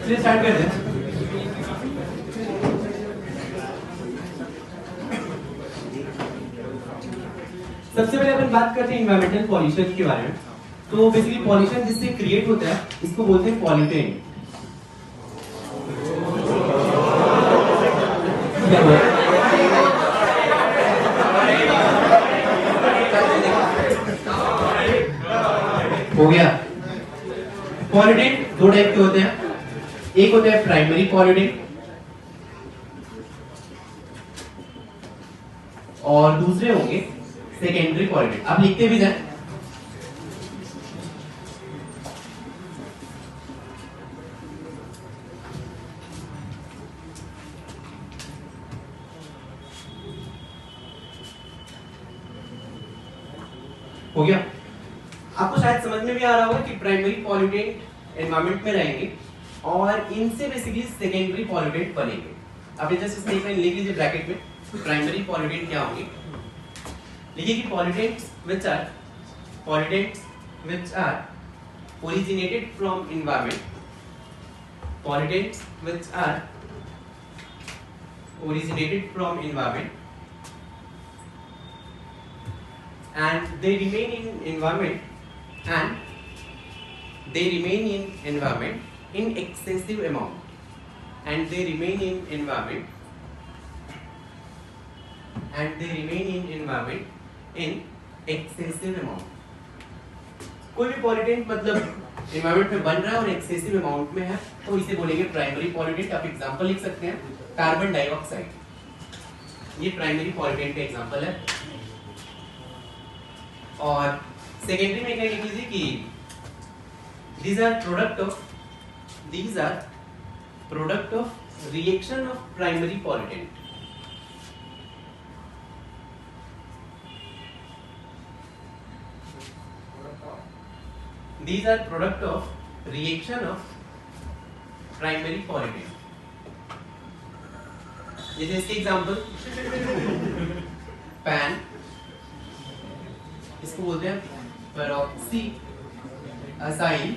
चलिए स्टार्ट करते हैं। सबसे पहले अपन बात करते हैं एनवायरमेंटल पॉल्यूशन के बारे में। तो बेसिकली पॉल्यूशन जिससे क्रिएट होता है इसको बोलते हैं पॉल्यूटेंट। हो गया। पॉल्यूटेंट दो टाइप के होते हैं, एक होता है प्राइमरी पॉल्यूटेंट और दूसरे होंगे सेकेंडरी पॉल्यूटेंट। आप लिखते भी जाए। हो गया। आपको शायद समझ में भी आ रहा होगा कि प्राइमरी पॉल्यूटेंट एनवायरमेंट में रहेंगे और इनसे बेसिकली सेकेंडरी पॉल्यूटेंट बनेंगे। अब जस्ट स्टेटमेंट लिख लीजिए ब्रैकेट में, प्राइमरी पॉल्यूटेंट क्या होंगे। लिखिए कि pollutants which are originated from environment, pollutants which are originated from environment and they remain in environment in excessive amount in excessive amount। कोई भी पॉल्यूटेंट मतलब एनवायरमेंट में बन रहा है और एक्सेसिव अमाउंट में है तो इसे बोलेंगे प्राइमरी पॉल्यूटेंट। आप एग्जांपल लिख सकते हैं कार्बन डाइऑक्साइड, ये प्राइमरी पॉल्यूटेंट का एग्जांपल है। और सेकेंडरी में क्या लिख लीजिए कि these are product of reaction of primary pollutant। These are product of reaction of primary pollutant। जैसे इसके एग्जाम्पल पैन, इसको बोलते हैं पेरोक्सी असाइल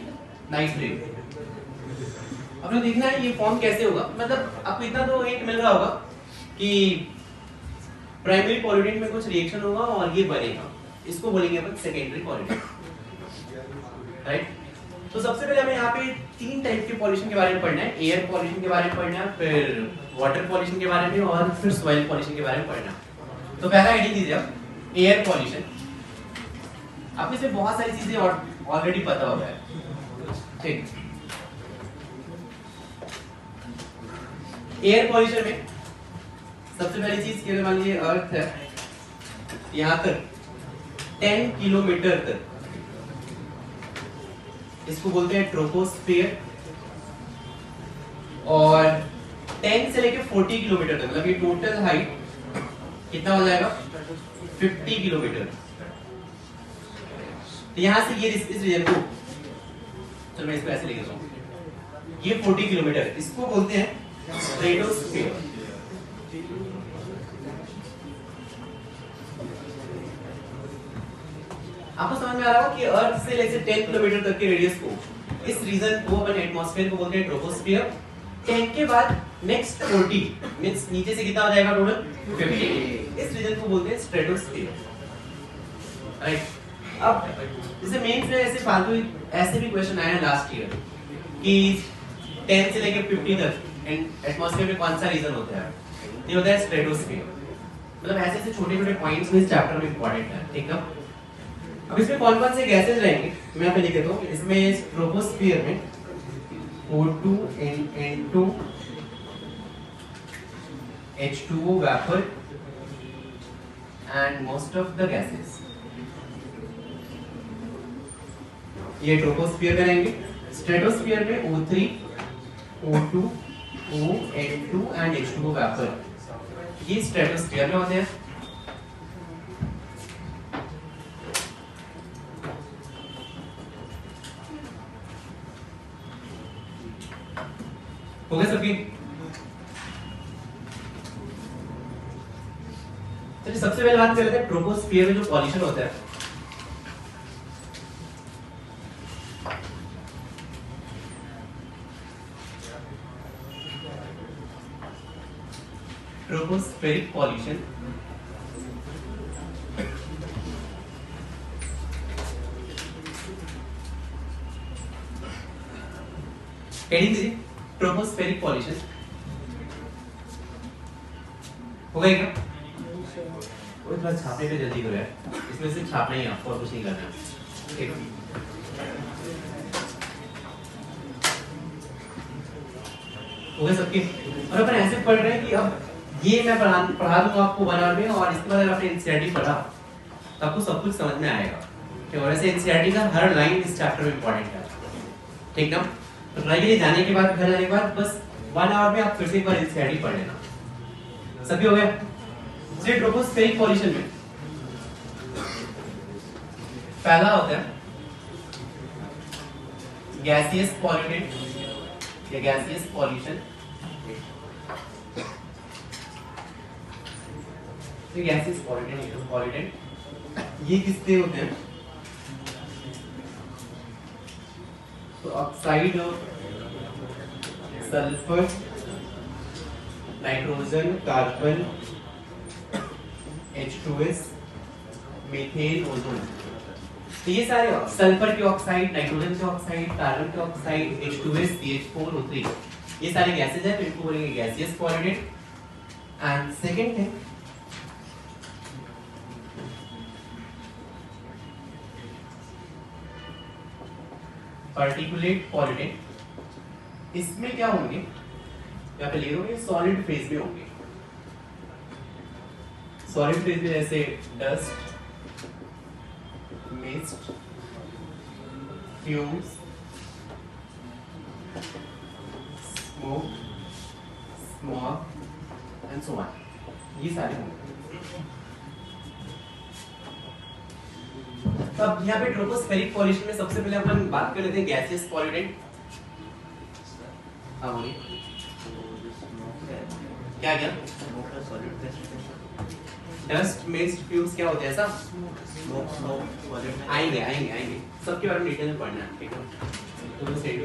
नाइट्रेट। आपने देखना है ये फॉर्म कैसे होगा, मतलब आपको इतना तो हिंट मिल रहा होगा कि प्राइमरी पॉल्यूटेंट में कुछ रिएक्शन होगा और ये बनेगा, इसको बोलेंगे अपन सेकेंडरी पॉल्यूटेंट, राइट। तो सबसे पहले हमें यहाँ पे तीन टाइप के पॉल्यूशन के बारे में पढ़ना है। एयर पॉल्यूशन के बारे में पढ़ना है, फिर वाटर पॉल्यूशन के बारे में और फिर सॉइल पॉल्यूशन के बारे में पढ़ना है। तो पहला हेडिंग दीजिए आप, एयर पॉल्यूशन। आप इसमें बहुत सारी चीजें ऑलरेडी पता होगा, ठीक। एयर पॉल्यूशन में सबसे पहली चीज कि मान लीजिए अर्थ है, यहाँ तक 10 किलोमीटर तक, इसको बोलते हैं ट्रोपोस्फियर। और 10 से लेके 40 किलोमीटर तक, मतलब ये टोटल हाइट कितना हो जाएगा 50 किलोमीटर। तो यहां से ये इस रीजन को, चलो मैं इसको ऐसे लिख देता हूं, ये 40 किलोमीटर, इसको बोलते हैं स्ट्रेटोस्फियर। आपको समझ में आ रहा होगा कि अर्थ से लेके 10 किलोमीटर तक के रेडियस को, इस रीजन को अपन एटमॉस्फेयर को बोलते हैं ट्रोपोस्फियर। 10 के बाद नेक्स्ट 40 मींस नीचे से कितना हो जाएगा टोटल 50, इस रीजन को बोलते हैं स्ट्रेटोस्फियर, राइट। अब जैसे मेंस में ऐसे फालतू ऐसे भी क्वेश्चन आए हैं लास्ट ईयर कि 10 से लेके 50 तक एटमॉस्फेयर में कौन सा रीजन होता है, ये होता है स्ट्रेटोस्फियर। मतलब ऐसे ऐसे छोटे-छोटे पॉइंट्स में इस चैप्टर में इंपॉर्टेंट है, ठीक है। अब इसमें कौन कौन से गैसेस रहेंगे मैं यहाँ पे लिख देता हूँ। इसमें ट्रोपोस्फियर में O2 N2 H2O vapor and most of the gases, ये ट्रोपोस्फियर में रहेंगे। स्ट्रेटोस्फियर में O3 O2 O N2 and H2O vapor, ये स्ट्रेटोस्फियर में होते हैं। हो गया सबकी। चलिए सबसे पहले बात कर लेते हैं ट्रोपोस्फियर में जो पॉल्यूशन होता है। Tropospheric pollution. हेडिंग दीजिए ट्रोपोस्फेरिक पॉल्यूशन। हो गया क्या? वो थोड़ा छापने पे जल्दी करो यार, इसमें सिर्फ छापना ही है आपको और कुछ नहीं करना है। ठीक है, हो गया सबके? और अपन ऐसे पढ़ रहे हैं कि अब ये मैं पढ़ा दूंगा आपको 1 आवर में, और इसके बाद अगर आपने एनसीईआरटी पढ़ा तो आपको सब कुछ समझ में आएगा। ठीक है, और ऐसे एनसीईआरटी का हर लाइन इस चैप्टर में इंपॉर्टेंट है। ठीक ना? तो ट्राई के लिए जाने के बाद, घर जाने के बाद बस 1 आवर में आप फिर से एक बार एनसीईआरटी पढ़ लेना। सभी हो गया? चलिए ट्रोपोस्फेरिक पॉल्यूशन में पहला होता है गैसियस पॉल्यूटेंट या गैसियस पॉल्यूशन। गैसियस पॉल्यूटेंट ये किससे होते हैं? तो oxide of sulphur, nitrogen, carbon, H2S, methane, ozone. तो ये सारे सल्फर के ऑक्साइड, नाइट्रोजन के ऑक्साइड, कार्बन के ऑक्साइड, H2S, CH4, O3, ये सारे गैसेज हैं, तो इनको बोलेंगे gaseous pollutant. And second thing particulate pollutant. इसमें क्या होंगे? यहाँ पे ले लोगे सॉलिड फेज में होंगे। सॉलिड फेज में जैसे dust, mist, fumes, smoke, smog and so on, ये सारे होंगे। तो अब यहाँ पे ट्रोपोस्फेरिक पॉल्यूशन में सबसे पहले अपन बात कर लेते हैं गैसियस पॉल्यूटेंट। हाँ बोलिए क्या क्या? डस्ट, मिस्ट, फ्यूम्स क्या होते हैं? ऐसा आएंगे आएंगे आएंगे, सबके बारे में डिटेल में पढ़ना है। ठीक है, तो सही है।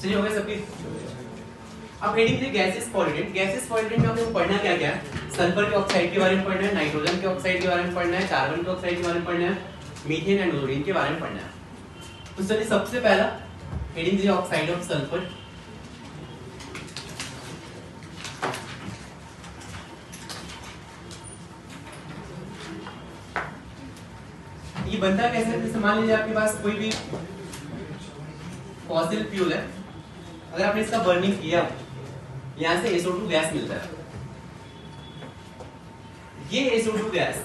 चलिए हो गए सबके। अब हेडिंग दे गैसियस पॉल्यूटेंट। गैसियस पॉल्यूटेंट में आपको पढ़ना क्या क्या है? सल्फर के ऑक्साइड के बारे में पढ़ना है, नाइट्रोजन के ऑक्साइड के बारे में पढ़ना है, कार्बन के ऑक्साइड के बारे में पढ़ना है, मीथेन एंड ओजोन के बारे में पढ़ना है। तो चलिए सबसे पहला heading they oxide of sulphur. ये बनता कैसे है? जैसे मान लीजिए आपके पास कोई भी फॉसिल फ्यूल है, अगर आपने इसका बर्निंग किया, यहां से SO2 गैस मिलता है। ये SO2 गैस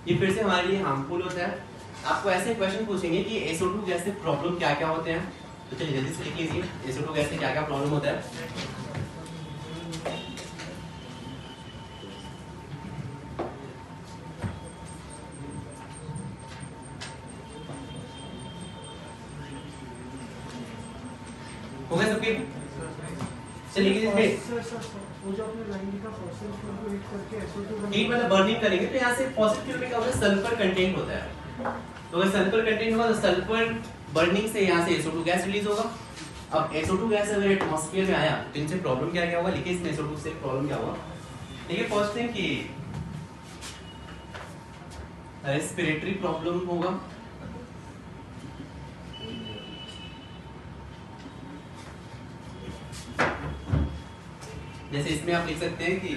ये फिर से हमारे लिए हार्मफुल होता है। आपको ऐसे क्वेश्चन पूछेंगे कि SO2 गैस से प्रॉब्लम क्या क्या होते हैं, तो चलिए जल्दी से लिख लीजिए SO2 गैस से क्या क्या प्रॉब्लम होता है। हो गया सबके? चलिए वो जो आपने लाइन लिखा फॉसिल फ्यूल को हीट करके SO2 हीट मतलब बर्निंग करेंगे, तो यहाँ से फॉसिल फ्यूल में क्या होता है? सल्फर कंटेंट होता है। तो अगर सल्फर कंटेंट होगा तो सल्फर बर्निंग से यहाँ से SO2 गैस रिलीज होगा। अब SO2 गैस अगर एटमॉस्फेयर में आया तो इनसे प्रॉब्लम क्या क्या होगा? लिखिए इसमें SO2 से प्रॉब्लम क्या होगा। देखिए फर्स्ट थिंग कि रेस्पिरेटरी प्रॉब्लम होगा, जैसे इसमें आप लिख सकते हैं कि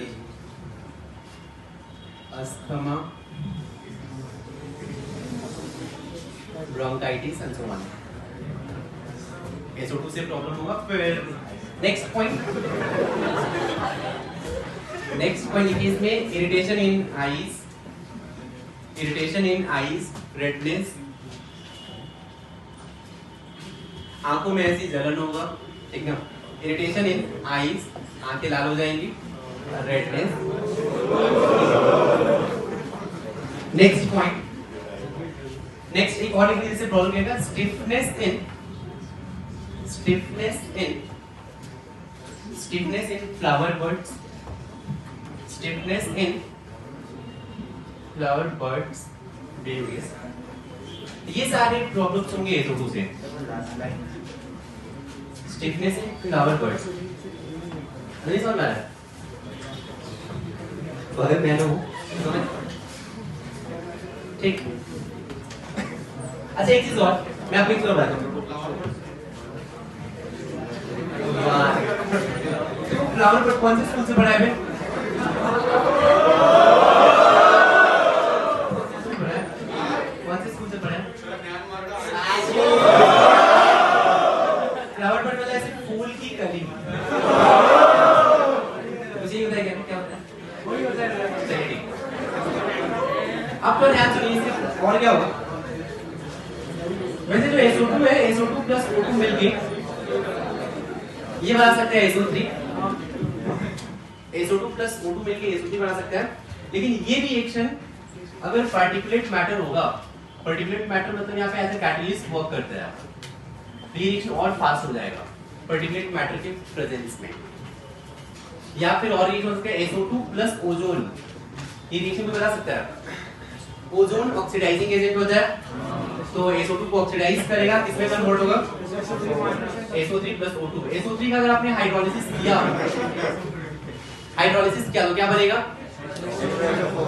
asthma, bronchitis and so on. SO2 से प्रॉब्लम होगा। फिर नेक्स्ट पॉइंट लिखिए इसमें इरिटेशन इन आईज, रेडनेस, आंखों में ऐसी जलन होगा। ठीक है, इरिटेशन इन आईज, आंखें लाल हो जाएंगी, रेडनेस। नेक्स्ट पॉइंट, नेक्स्ट एक और लिखिए जिससे प्रॉब्लम क्या है? स्टिफनेस इन फ्लावर बर्ड्स, बेबीज। ये सारे प्रॉब्लम्स होंगे SO2 से। स्टिफनेस इन फ्लावर बर्ड्स, नहीं समझ में आ रहा है? तो अगर मैं हूँ ठीक। अच्छा एक चीज और मैं आपको एक चीज बताता हूँ। फ्लावर पर कौन से स्कूल से पढ़ा है मैं? कौन से स्कूल से पढ़ा है? फ्लावर पर मतलब ऐसे फूल की कली। मुझे ये बताइए क्या होता है? वही होता है। अब तो ध्यान सुनिए और क्या होगा? वैसे जो SO2 है, SO2 प्लस O2 मिलके ये बना सकते हैं SO3। SO2 प्लस O2 मिलके SO3 बना सकते हैं। लेकिन ये रिएक्शन अगर पार्टिकुलेट मैटर होगा, पार्टिकुलेट मैटर मतलब यहाँ पे एज ए कैटलिस्ट वर्क करता है, तो ये रिएक्शन और फास्ट हो जाएगा पार्टिकुलेट मैटर के प्रेजेंस में। या फिर और रिएक्शन हो सकता है SO2 प्लस ओजोन, ये रिएक्शन को बता सकता है। ओजोन ऑक्सीडाइजिंग एजेंट होता है, तो SO2 को ऑक्सीडाइज करेगा, किसमें कन्वर्ट होगा? SO3 plus O2। SO3 का अगर आपने हाइड्रोलिसिस किया तो क्या बनेगा?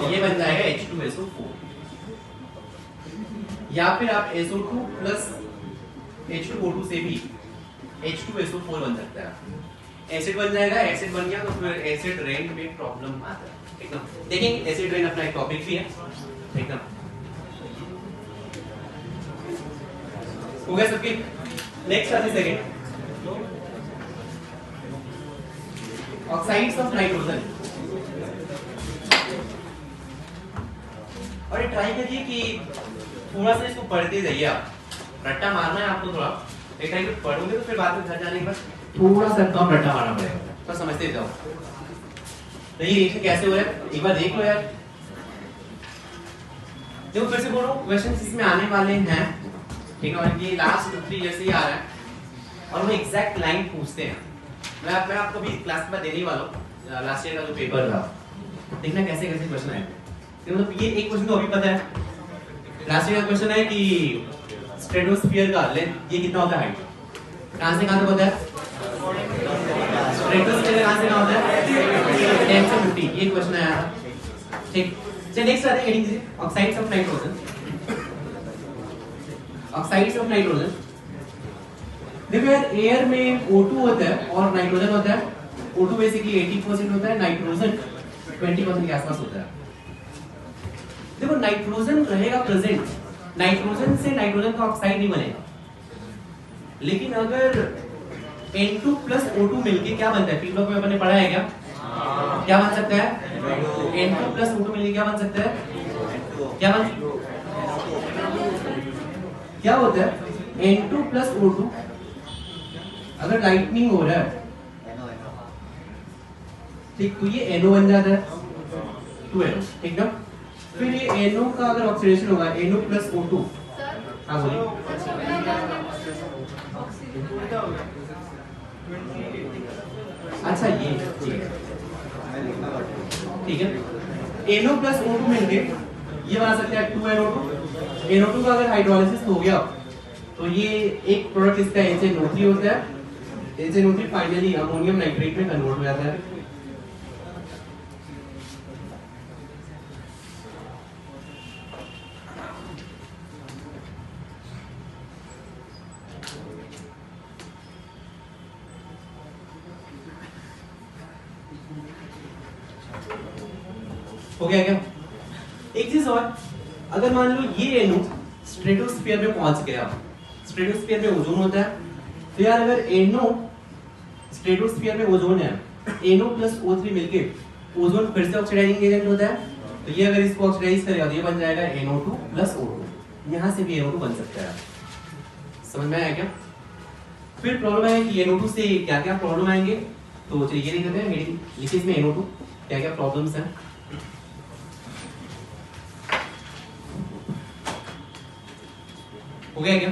ये बन जाएगा H2SO4। या फिर आप SO2 प्लस H2O2 से भी H2SO4 बन सकता है। एसिड बन जाएगा, एसिड बन गया तो फिर एसिड रेन में प्रॉब्लम आता है, ठीक ना? देखेंगे एसिड रेन अपना एक टॉपिक भी है, ठीक ना? हो गया सबके? नेक्स्ट आते सेकंड ऑक्साइड्स ऑफ नाइट्रोजन। और ट्राई करिए कि थोड़ा सा इसको पढ़ते जाइए, आप रट्टा मारना है आपको थोड़ा, एक टाइम पे पढ़ोगे तो फिर बाद में घर जाने के बाद थोड़ा सा कम रट्टा मारना पड़ेगा, तो समझते जाओ। तो ये रिएक्शन कैसे हो रहा है एक बार देख लो यार। देखो फिर से बोलो, क्वेश्चंस इसमें आने वाले हैं, ठीक है? और ये लास्ट 2-3 ईयर से ही आ रहा है और वो एग्जैक्ट लाइन पूछते हैं। मैं आपको भी क्लास में देने वाला हूँ लास्ट ईयर का जो पेपर था, देखना कैसे कैसे क्वेश्चन आए। मतलब ये एक क्वेश्चन तो अभी पता है, लास्ट ईयर का क्वेश्चन है कि स्ट्रेटोस्फीयर का लेंथ ये कितना होता है, हाइट कहां से कहां तक होता है? स्ट्रेटोस्फीयर कहां से कहां होता है? 10 से 50, ये क्वेश्चन आया था, ठीक। चलिए नेक्स्ट आते हैं हेडिंग से, oxides of nitrogen. Oxides of nitrogen, देखो यार एयर में O2 होता है और नाइट्रोजन होता है। O2 बेसिकली 80% होता है, नाइट्रोजन 20% के आसपास होता है। देखो नाइट्रोजन रहेगा प्रेजेंट, नाइट्रोजन से नाइट्रोजन का ऑक्साइड नहीं बनेगा, लेकिन अगर N2 प्लस O2 मिलके क्या बनता है? पी ब्लॉक में अपने पढ़ा है क्या? क्या बन सकता है? N2 प्लस O2 मिलके क्या बन सकता है? क्या होता है? N2 प्लस O2 अगर लाइटनिंग हो रहा है, ठीक, तो ये NO बन जाता है, 2NO, ठीक ना? फिर ये NO का अगर ऑक्सीडेशन होगा NO प्लस O2, हाँ बोलिए। अच्छा ये ठीक है, NO प्लस O2 मिलके ये बना सकते हैं 2NO2। NO2 का अगर हाइड्रोलिसिस हो गया तो ये एक प्रोडक्ट इसका HNO3 होता है, HNO3 फाइनली अमोनियम नाइट्रेट में कन्वर्ट हो जाता है। हो गया क्या? एक चीज और, अगर मान लो ये NO स्ट्रेटोस्फीयर में पहुंच गया, स्ट्रेटोस्फीयर में ओजोन होता है, तो यार अगर NO स्ट्रेटोस्फीयर में ओजोन है, NO प्लस O3 मिलके ओजोन फिर से ऑक्सीडाइजिंग एजेंट होता है, तो ये अगर इसको ऑक्सीडाइज करेगा तो ये बन जाएगा NO2 प्लस O2। यहाँ से भी NO2 बन सकता है, समझ में आया क्या? फिर प्रॉब्लम है कि NO2 से क्या क्या प्रॉब्लम आएंगे, तो चलिए ये लिख देते हैं हेडिंग, लिखिए इसमें NO2 क्या क्या प्रॉब्लम्स हैं। हो गया क्या?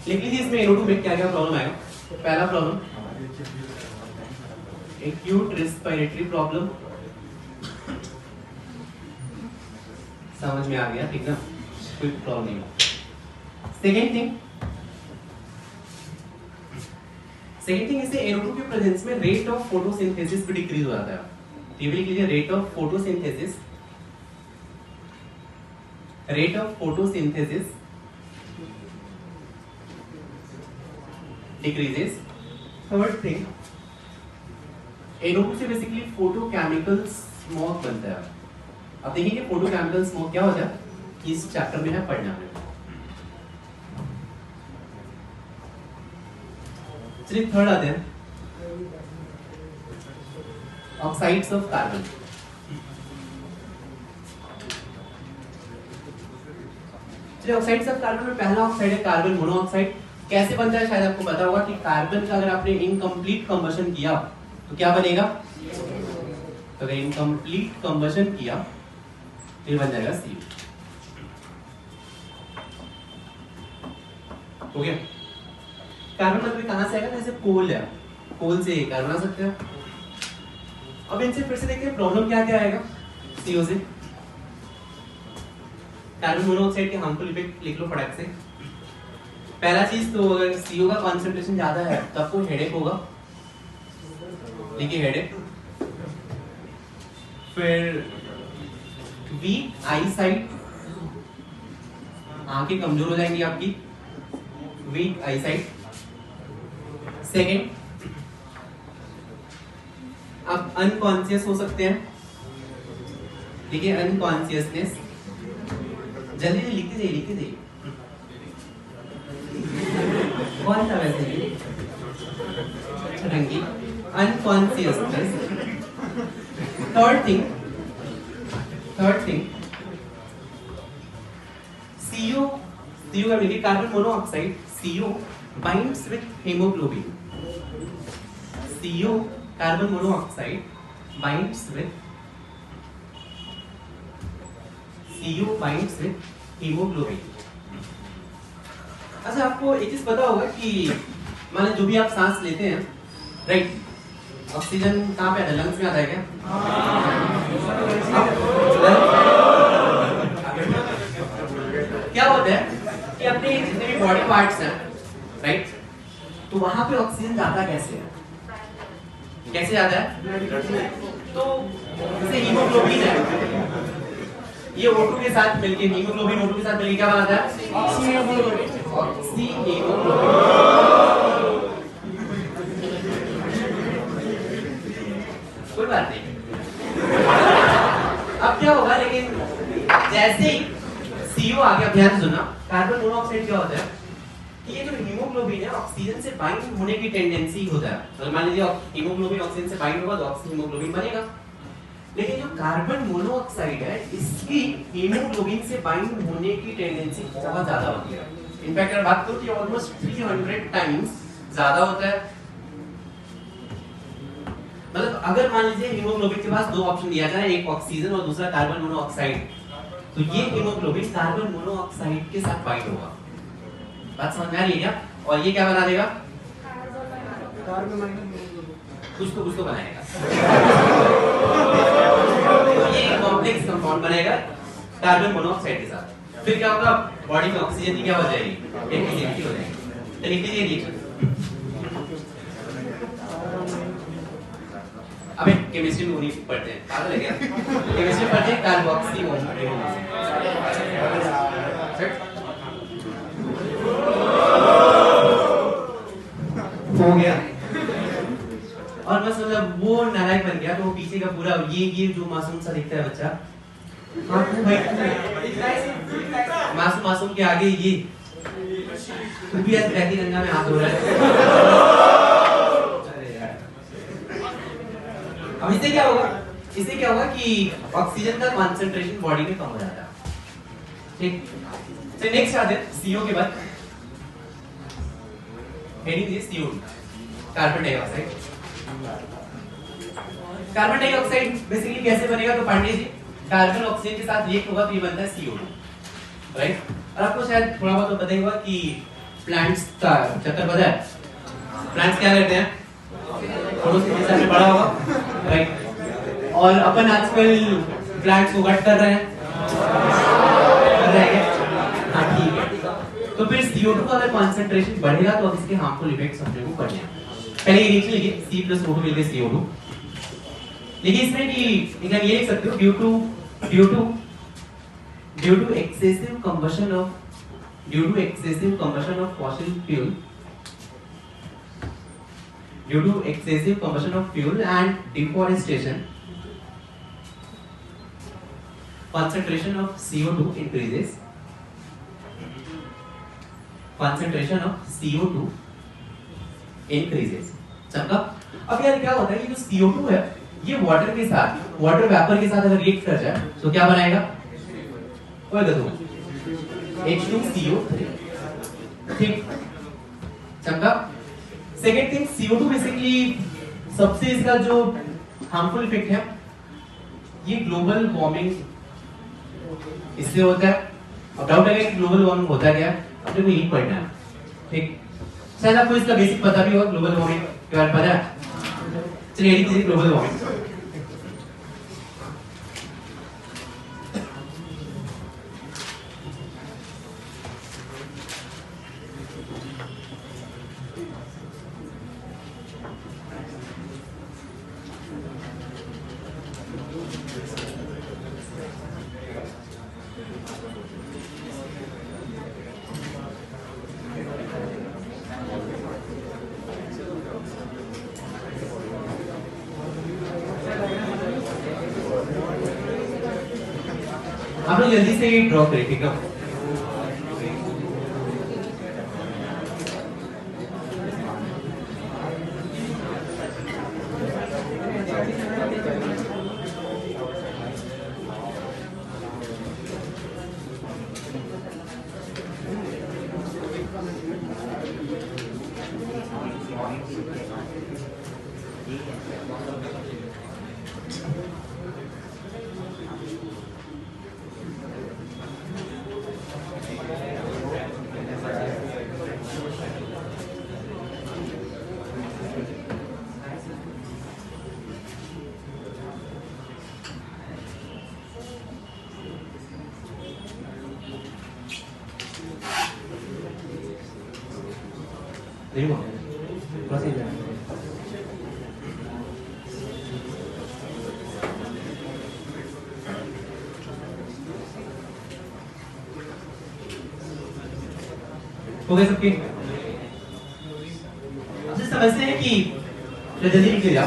लिख लीजिए इसमें NO2 में क्या क्या प्रॉब्लम आएगा। पहला प्रॉब्लम एक्यूट रेस्पिरेटरी प्रॉब्लम, समझ में आ गया, ठीक ना, कोई प्रॉब्लम नहीं। सेकेंड थिंग इसे NO2 के प्रेजेंस में रेट ऑफ फोटोसिंथेसिस भी डिक्रीज हो जाता है। टेबल के लिए rate of photosynthesis decreases. Third thing, NO2 से बेसिकली फोटोकेमिकल स्मोक बनता है। अब देखिए फोटोकेमिकल स्मोक क्या होता है, इस चैप्टर में है पढ़ना है। चलिए थर्ड आते हैं, ऑक्साइड्स ऑफ कार्बन। चलिए ऑक्साइड्स ऑफ कार्बन में पहला ऑक्साइड है कार्बन मोनोऑक्साइड। कैसे बनता है शायद आपको पता होगा कि कार्बन का अगर आपने इनकम्प्लीट कंबशन किया तो क्या बनेगा, तो अगर इनकम्प्लीट कंबशन किया तो ये बन जाएगा CO। हो गया। कार्बन मतलब कहां से आएगा, जैसे कोल है, कोल से कार्बन आ सकते हो। अब इनसे फिर से देखते हैं प्रॉब्लम क्या क्या आएगा CO से। कार्बन मोनोऑक्साइड के हार्मफुल इफेक्ट लिख लो फटाक से। पहला चीज तो अगर CO का कंसंट्रेशन ज्यादा है तो आपको हेडेक होगा, देखिए हेडेक। फिर वीक आई साइट, आंखें कमजोर हो जाएंगी आपकी, वीक आई साइट। सेकेंड, आप अनकॉन्शियस हो सकते हैं, देखिए अनकॉन्शियसनेस। जल्दी लिखते जाइए कौन सा वैसे रंगी अनकॉन्शियसनेस। थर्ड थिंग CO का meaning carbon monoxide CO binds with haemoglobin. CO carbon monoxide binds with haemoglobin. अच्छा आपको एक चीज पता होगा कि मान जो भी आप सांस लेते हैं, राइट, ऑक्सीजन कहाँ पे आता है, लंग्स में आता है क्या? क्या होता है कि अपने जितने भी बॉडी पार्ट्स हैं, राइट, तो वहां पे ऑक्सीजन जाता कैसे है, कैसे जाता है? तो जैसे हीमोग्लोबिन है, ये O2 के साथ मिलके, हीमोग्लोबिन O2 के साथ मिलके क्या बनाता है? ऑक्सीहीमोग्लोबिन। कोई बात नहीं। अब क्या होगा, लेकिन जैसे ही CO आ गया, ध्यान सुना, कार्बन मोनोऑक्साइड क्या होता है कि ये जो हीमोग्लोबिन है ऑक्सीजन से बाइंड होने की टेंडेंसी होता है। तो मान लीजिए हीमोग्लोबिन ऑक्सीजन से बाइंड होगा तो ऑक्सीहीमोग्लोबिन बनेगा। लेकिन जो कार्बन मोनोऑक्साइड है इसकी हीमोग्लोबिन से बाइंड होने की टेंडेंसी बहुत ज्यादा होती है। इनफैक्ट अगर बात करूं तो ऑलमोस्ट 300 टाइम्स ज्यादा होता है। मतलब अगर मान लीजिए हीमोग्लोबिन के पास दो ऑप्शन दिया जाए, एक ऑक्सीजन और दूसरा कार्बन मोनोऑक्साइड, तो ये हीमोग्लोबिन कार्बन मोनोऑक्साइड के साथ बाइंड होगा। बात समझ में आ रही है क्या? और ये क्या बना देगा, कुछ तो बनाएगा। तो ये कॉम्प्लेक्स कंपाउंड बनेगा कार्बन मोनोऑक्साइड के साथ। फिर क्या होगा, बॉडी में ऑक्सीजन की क्या हो जाएगी, डेफिशिएंसी हो जाएगी। तो लिख लीजिए रिएक्शन। अबे केमिस्ट्री में उन्हीं पढ़ते हैं, पागल है क्या? केमिस्ट्री पढ़ते हैं कार्बोक्सी हो गया। और बस मतलब वो नालायक बन गया तो वो पीछे का पूरा ये जो मासूम सा दिखता है बच्चा, हाँ भाई मासूम के आगे ये तू भी ऐसे बहती गंगा में हाथ धो रहा है। अब इससे क्या होगा कि ऑक्सीजन का कंसंट्रेशन बॉडी में कम हो जाता है। ठीक, तो नेक्स्ट आते हैं CO के बाद, heading is CO, carbon dioxide. Carbon dioxide basically कैसे बनेगा, तो पांडे जी कार्बन ऑक्सीजन के साथ रिएक्ट होगा तो ये बनता है CO2, राइट। और आपको शायद थोड़ा बहुत तो पता ही होगा कि प्लांट्स का चक्कर पता है, प्लांट्स क्या करते हैं, फोटोसिंथेसिस में बड़ा होगा, राइट। और अपन आजकल प्लांट्स को कट कर रहे हैं, तो फिर CO2 का अगर कंसंट्रेशन बढ़ेगा तो अब इसके हार्मफुल इफेक्ट्स अपने को पड़ने हैं। पहले ये लिख लीजिए C+O2 मिलके CO2। देखिए इसमें कि एकदम ये लिख सकते हो due to excessive combustion of fossil fuel due to excessive combustion of fuel and deforestation, concentration of CO2 increases. Concentration of CO2 increases. चमका। अब यार क्या होता है कि जो CO2 है ये वाटर वेपर के साथ अगर रिएक्ट कर जाए तो क्या बनाएगा? ओए देखो H2CO3। ठीक चमका। सेकेंड थिंग CO2 बेसिकली सबसे इसका जो हार्मफुल इफेक्ट है ये ग्लोबल वार्मिंग इससे होता है। अब डाउट है कि ग्लोबल वार्मिंग होता क्या है, अपने को यही पढ़ना है। ठीक शायद आपको इसका बेसिक पता भी होगा, ग्लोबल वार्मिंग के बारे में पता है। चलिए यही ग्लोबल वार्मिंग। आप लोग जल्दी से ये ड्रॉ करें, ठीक है? देखो बस ये हो गए सबके। अब समझते हैं कि जल्दी लिख लिया।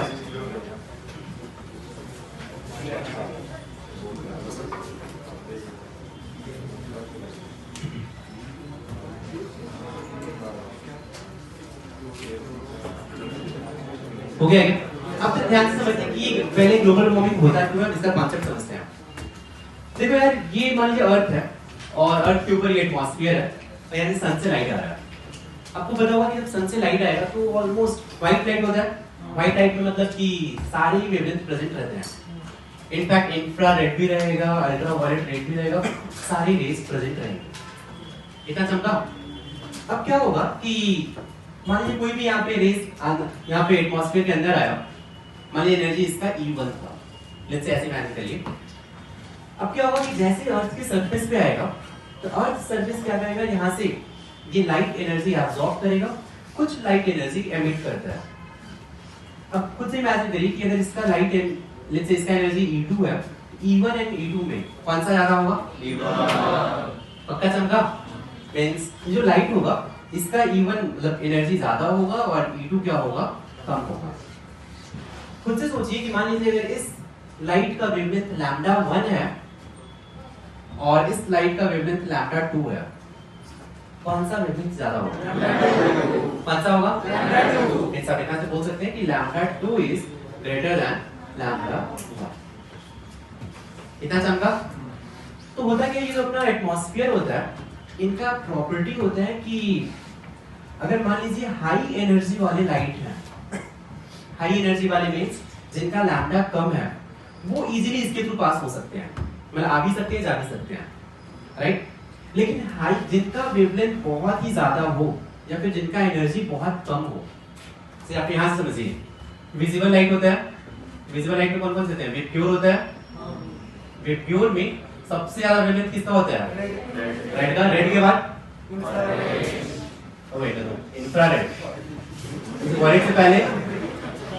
हो गया क्या? अब तो ध्यान से समझते हैं कि पहले ग्लोबल वार्मिंग होता है, इसका कॉन्सेप्ट समझते हैं। देखो यार ये मान लीजिए अर्थ है और अर्थ के ऊपर ये एटमॉस्फेयर है और यहाँ से सन से लाइट आ रहा है। आपको पता होगा कि जब सन से लाइट आएगा तो ऑलमोस्ट व्हाइट लाइट होता है। व्हाइट लाइट में मतलब कि सारे वेवलेंथ प्रेजेंट रहते हैं। इनफैक्ट इंफ्रारेड भी रहेगा, अल्ट्रावायलेट रेड भी रहेगा, सारी रेज प्रेजेंट रहेंगी। इतना चमका। अब क्या होगा कि मान लीजिए कोई भी यहाँ पे रेस यहाँ पे एटमॉस्फेयर के अंदर आया, मान लीजिए एनर्जी इसका E1 था, लेट्स से ऐसे इमेजिन करिए। अब क्या होगा कि जैसे अर्थ के सरफेस पे आएगा तो अर्थ सरफेस क्या करेगा, यहाँ से ये लाइट एनर्जी एब्जॉर्ब करेगा, कुछ लाइट एनर्जी एमिट करता है। अब खुद से इमेजिन करिए कि अगर इसका लाइट लेट्स से इसका एनर्जी E2 है, E1 एंड E2 में कौन सा ज्यादा होगा? E1। पक्का चमका। मींस जो लाइट होगा इसका E1 मतलब एनर्जी ज्यादा होगा और E2 क्या होगा? कम होगा। खुद से सोचिए कि मान लीजिए अगर इस लाइट का वेवलेंथ लैम्डा 1 है और इस लाइट का वेवलेंथ लैम्डा 2 है, कौन सा वेवलेंथ ज्यादा होगा? कौन सा होगा? लैम्डा 2। इस सब से बोल सकते हैं कि lambda 2 is greater than lambda 1। इतना समझा? तो होता क्या, ये जो अपना एटमॉस्फेयर होता है इनका प्रॉपर्टी होता है कि अगर मान लीजिए हाई एनर्जी वाले लाइट है, हाई एनर्जी वाले मींस जिनका लैम्डा कम है, वो इजीली इसके थ्रू पास हो सकते हैं, मतलब आ भी सकते हैं जा भी सकते हैं, राइट। लेकिन हाई जिनका वेवलेंथ बहुत ही ज्यादा हो या फिर जिनका एनर्जी बहुत कम हो, जैसे आप यहां समझिए विजिबल लाइट होता है, विजिबल लाइट में कौन कौन से होते हैं? वेव होता है, वेव में सबसे ज्यादा वेवलेंथ किसका होता है? रेड का। रेड के बाद इंफ्रारेड। वॉलेट से पहले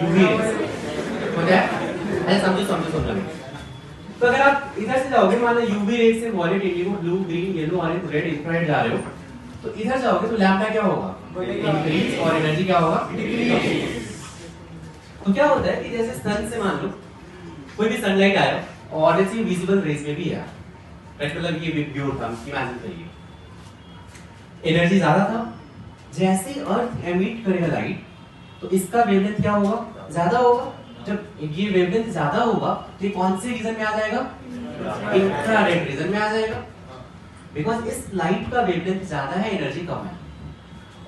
यूवी रेज हो जाए। अच्छा समझो समझो समझो। तो अगर आप इधर से जाओगे, मान लो यूवी रेज से wallet, Indigo, blue, green, yellow, orange, red, infrared जा रहे हो, तो इधर जाओगे तो लैम्डा क्या होगा? इंक्रीज, और एनर्जी क्या होगा? डिक्रीज। तो क्या होता है कि जैसे सन से मान लो कोई भी सनलाइट आया और जैसे विजिबल रेज में भी है, मतलब ये प्योर था, इमेजिन करिए एनर्जी ज्यादा था, जैसे अर्थ एमिट करेगा लाइट तो इसका वेवलेंथ क्या होगा? ज्यादा होगा। जब ये वेवलेंथ ज्यादा होगा तो ये कौन से रीजन में आ जाएगा? इंफ्रारेड रीजन में आ जाएगा, बिकॉज इस लाइट का वेवलेंथ ज्यादा है, एनर्जी कम है।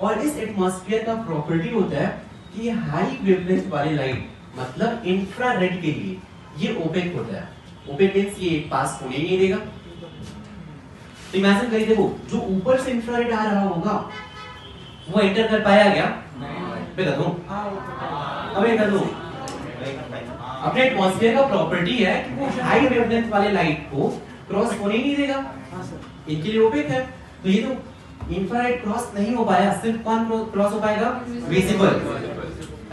और इस एटमॉस्फेयर का प्रॉपर्टी होता है कि हाई वेवलेंथ वाली लाइट, मतलब इंफ्रारेड के लिए ये ओपेक होता है। ओपेक मींस ये पास होने नहीं देगा। तो इमेजिन करिए, देखो जो ऊपर से इंफ्रारेड आ रहा होगा वो एंटर कर पाया क्या? बता दूं, अब बता दूं, अपने एटमॉस्फेयर का प्रॉपर्टी है कि वो हाई वेवलेंथ वाले लाइट को क्रॉस होने नहीं देगा, इनके लिए ओपेक है। तो ये तो इंफ्रारेड क्रॉस नहीं हो पाया, सिर्फ कौन क्रॉस हो पाएगा? Visible,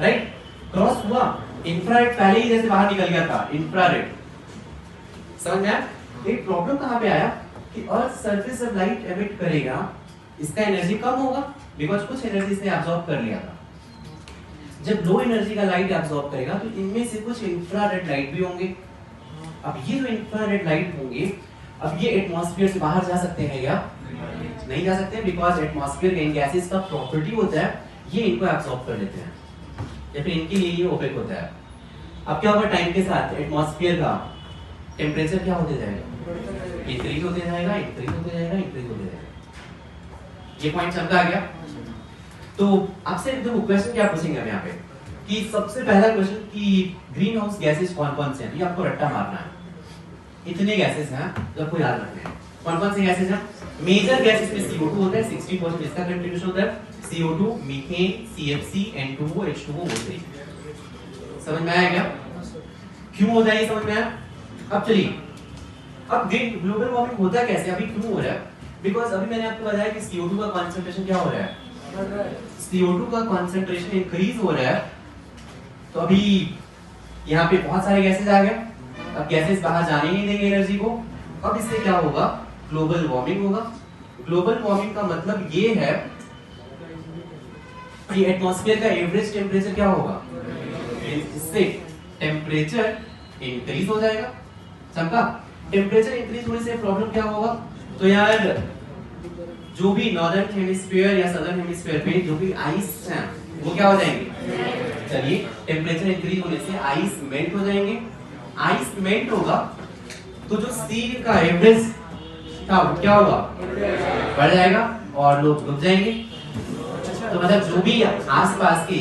right? क्रॉस हुआ, इंफ्रारेड पहले ही जैसे बाहर निकल गया था, इंफ्रारेड। समझ में आया? एक प्रॉब्लम कहां पे आया कि अर्थ सरफेस जब लाइट एमिट करेगा इसका एनर्जी कम होगा, बिकॉज कुछ एनर्जी इसने एब्जॉर्ब कर लिया था। जब लो एनर्जी का लाइट एब्जॉर्ब करेगा तो इनमें से कुछ इंफ्रारेड लाइट भी होंगे। अब ये जो इंफ्रारेड लाइट होंगे, अब ये एटमॉस्फेयर से बाहर जा सकते हैं या नहीं जा सकते? बिकॉज एटमॉस्फेयर के इन गैसेस का प्रॉपर्टी होता है ये इनको एब्जॉर्ब कर लेते हैं, या फिर इनके लिए ये ओपेक होता है। अब क्या होगा? टाइम के साथ एटमॉस्फेयर का टेम्परेचर क्या होते जाएगा? इंक्रीज होते जाएगा, इंक्रीज होते जाएगा, इंक्रीज होते जाएगा। ये पॉइंट समझ आ गया? तो आपसे देखो क्वेश्चन क्या पूछेंगे हम यहाँ पे कि सबसे पहला क्वेश्चन कि ग्रीन हाउस गैसेस कौन कौन से हैं, ये आपको रट्टा मारना है। इतने गैसेस हैं जो आपको याद रखने हैं। कौन कौन से गैसेस हैं? मेजर गैसेस में CO2 होता है, 60% इसका कंट्रीब्यूशन होता है। CO2, methane, CFC, N2O, H2O, O3। समझ में आया क्या? क्यों होता है ये समझ में आया? अब चलिए, अब ग्लोबल वार्मिंग होता कैसे, अभी क्यों हो रहा है? बिकॉज अभी मैंने आपको बताया कि CO2 का कंसंट्रेशन क्या हो रहा है? CO2 का कंसंट्रेशन इंक्रीज हो रहा है। तो अभी यहाँ पे बहुत सारे गैसेस आ गए, अब गैसेस बाहर जाने नहीं देंगे एनर्जी को। अब इससे क्या होगा? ग्लोबल वार्मिंग होगा। ग्लोबल वार्मिंग का मतलब ये है कि एटमॉस्फेयर का एवरेज टेम्परेचर क्या होगा? इससे टेम्परेचर इंक्रीज हो जाएगा। समझा? टेम्परेचर इंक्रीज होने से प्रॉब्लम क्या होगा? तो यार जो भी नॉर्दर्न हेमिस्फीयर या सदर्न हेमिस्फीयर पे जो भी आइस हैं वो क्या हो जाएंगे? चलिए, टेम्परेचर इंक्रीज होने से आइस मेल्ट हो जाएंगे। आइस मेल्ट होगा तो जो सी का एवरेज था वो क्या होगा? बढ़ जाएगा और लोग डूब जाएंगे। तो मतलब जो भी आसपास के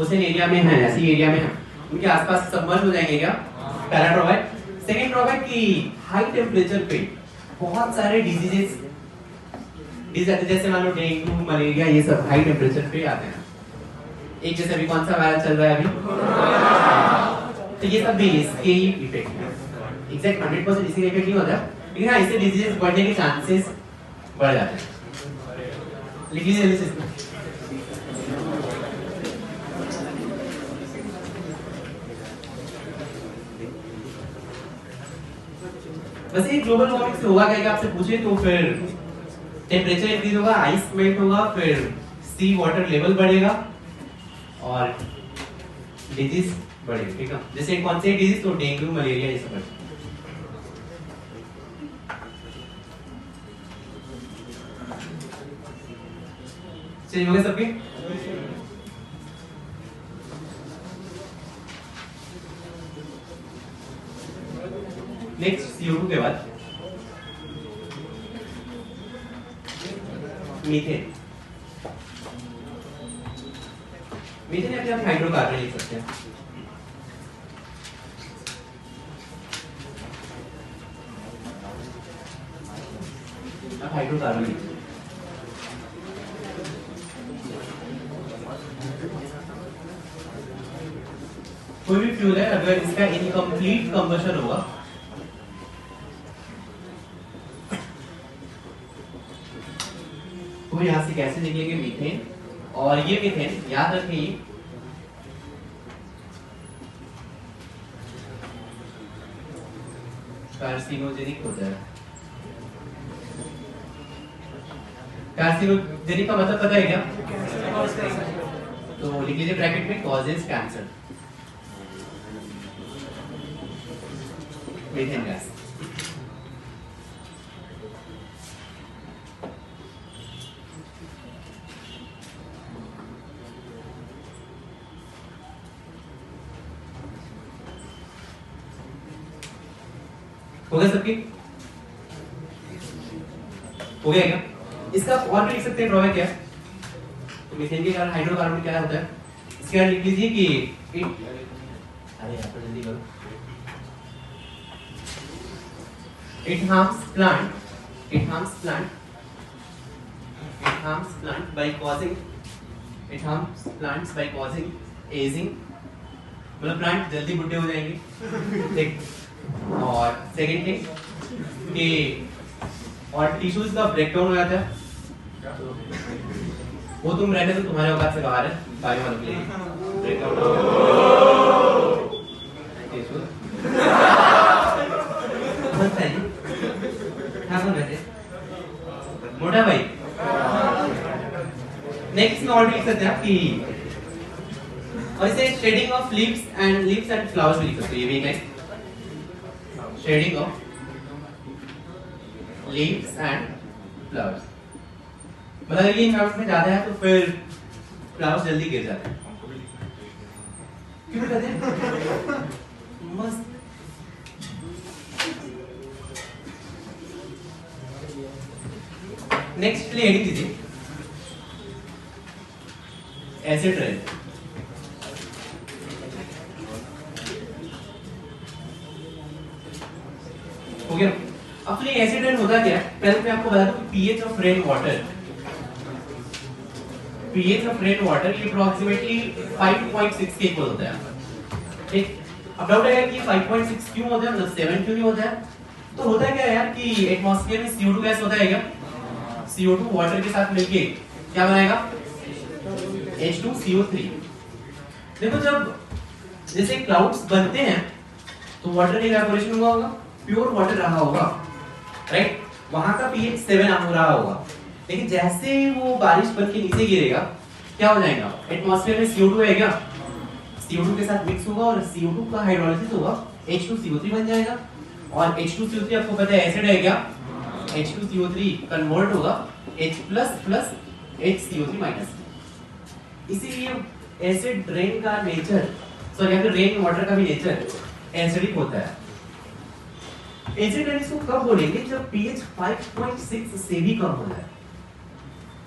ओशन एरिया में है, ऐसी एरिया में है, उनके आसपास सबमर्ज हो जाएंगे क्या? पहला ड्रॉबैक। सेकंड ड्रॉबैक कि हाई टेम्परेचर पे बहुत सारे डिजीजेस जैसे मान लो डेंगू, मलेरिया, ये सब हाई टेम्परेचर पे आते हैं। एक जैसे अभी कौन सा वायरस चल रहा है अभी, तो ये सब भी इसके ही इफेक्ट है। एग्जैक्ट 100% इसके इफेक्ट नहीं होता, लेकिन हाँ इससे डिजीजेस बढ़ने के चांसेस बढ़ जाते हैं। लिख लीजिए जल्दी से। वैसे ग्लोबल वार्मिंग से होगा क्या, आपसे पूछे तो फिर टेम्परेचर इंक्रीज होगा, आइस मेल्ट होगा, फिर सी वाटर लेवल बढ़ेगा और डिजीज बढ़ेगी। ठीक है, जैसे कौन से डिजीज? तो डेंगू, मलेरिया, ये सब। चलिए हो गए सबके? नेक्स्ट CO2 के बाद मीथेन। मीथेन अपने आप हाइड्रोकार्बन लिख सकते हैं। अब हाइड्रोकार्बन लिख सकते हैं। कोई भी फ्यूल है अगर इसका इनकम्प्लीट कंबशन होगा तो यहाँ से कैसे निकलेंगे मीथेन, और ये मीथेन याद रखिए कार्सिनोजेनिक होता है। कार्सिनोजेनिक का मतलब पता है क्या? तो लिख लीजिए ब्रैकेट में कॉजेज कैंसर, मीथेन गैस। हो गया सबकी? हो गया क्या? इसका और भी लिख सकते हैं ड्रॉबैक क्या? तो मीथेन के कारण हाइड्रोकार्बन क्या होता है? इसके कारण लिख लीजिए कि अरे आप जल्दी करो। It harms plants by causing aging, मतलब प्लांट जल्दी बुढ़े हो जाएंगे। ठीक। और सेकेंड थिंग कि और टिश्यूज का ब्रेकडाउन हो जाता है, वो तुम रहने तो तुम्हारे औकात से बाहर है, बाकी वालों के लिए ब्रेकडाउन मोटा भाई। नेक्स्ट में और भी लिख सकते हैं आप कि और इसे shedding of leaves and flowers भी लिख सकते हैं। ये भी है shedding of leaves and flowers, मतलब ये इन्वायरमेंट में ज्यादा है तो फिर फ्लावर्स जल्दी गिर जाते हैं। क्यों कहते हैं? मस्त। नेक्स्ट लिए हेडिंग दीजिए एसिड रेन। हो गया? अब तो ये एसिड रेन होता क्या है? पहले मैं आपको बता दूं कि pH of rain water, pH of rain water ये अप्रोक्सीमेटली 5.6 के इक्वल होता है। ठीक। अब डाउट है कि 5.6 क्यों होता है, मतलब 7 क्यों नहीं होता है? तो होता है क्या यार कि एटमॉस्फेयर में CO2 गैस होता है क्या? CO2 वाटर के साथ मिलके क्या बनाएगा? H2CO3। देखो जब जैसे क्लाउड्स बनते हैं तो वाटर का इवेपोरेशन हुआ होगा, प्योर वाटर रहा होगा, राइट? वहां का pH 7 हो रहा होगा, लेकिन जैसे वो बारिश बन के नीचे गिरेगा क्या हो जाएगा? एटमॉस्फेयर में CO2 है क्या? CO2 के साथ मिक्स होगा और CO2 का हाइड्रोलाइसिस होगा, H2CO3 बन जाएगा। और H2CO3 आपको पता है एसिड है क्या? H2CO3 कन्वर्ट होगा H+ प्लस HCO3-। इसीलिए एसिड रेन का नेचर, सॉरी अगर रेन वाटर का भी नेचर एसिडिक होता है। एसिड रेन इसको कब बोलेंगे? जब pH 5.6 से भी कम हो जाए।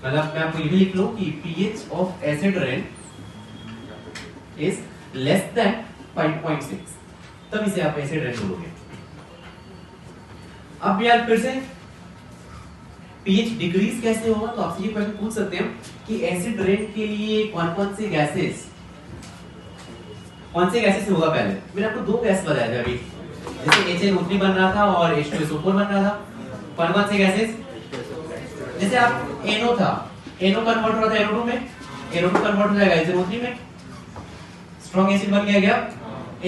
मतलब मैं आपको ये भी लिख लूं कि pH of acid rain is less than 5.6, तब इसे आप एसिड रेन बोलोगे। अब यार फिर से pH डिक्रीज कैसे होगा? तो आपसे ये क्वेश्चन पूछ सकते हैं कि एसिड रेन के लिए कौन-कौन से गैसेस होगा? पहले मैंने आपको दो गैस बताया था अभी, जैसे HNO3 बन रहा था और H2SO4 बन रहा था। कौन-कौन से गैसेस? जैसे आप NO था, NO कन्वर्ट हो रहा था NO2 में, NO2 कन्वर्ट हो जाएगा HNO3 में, स्ट्रॉन्ग एसिड बन गया।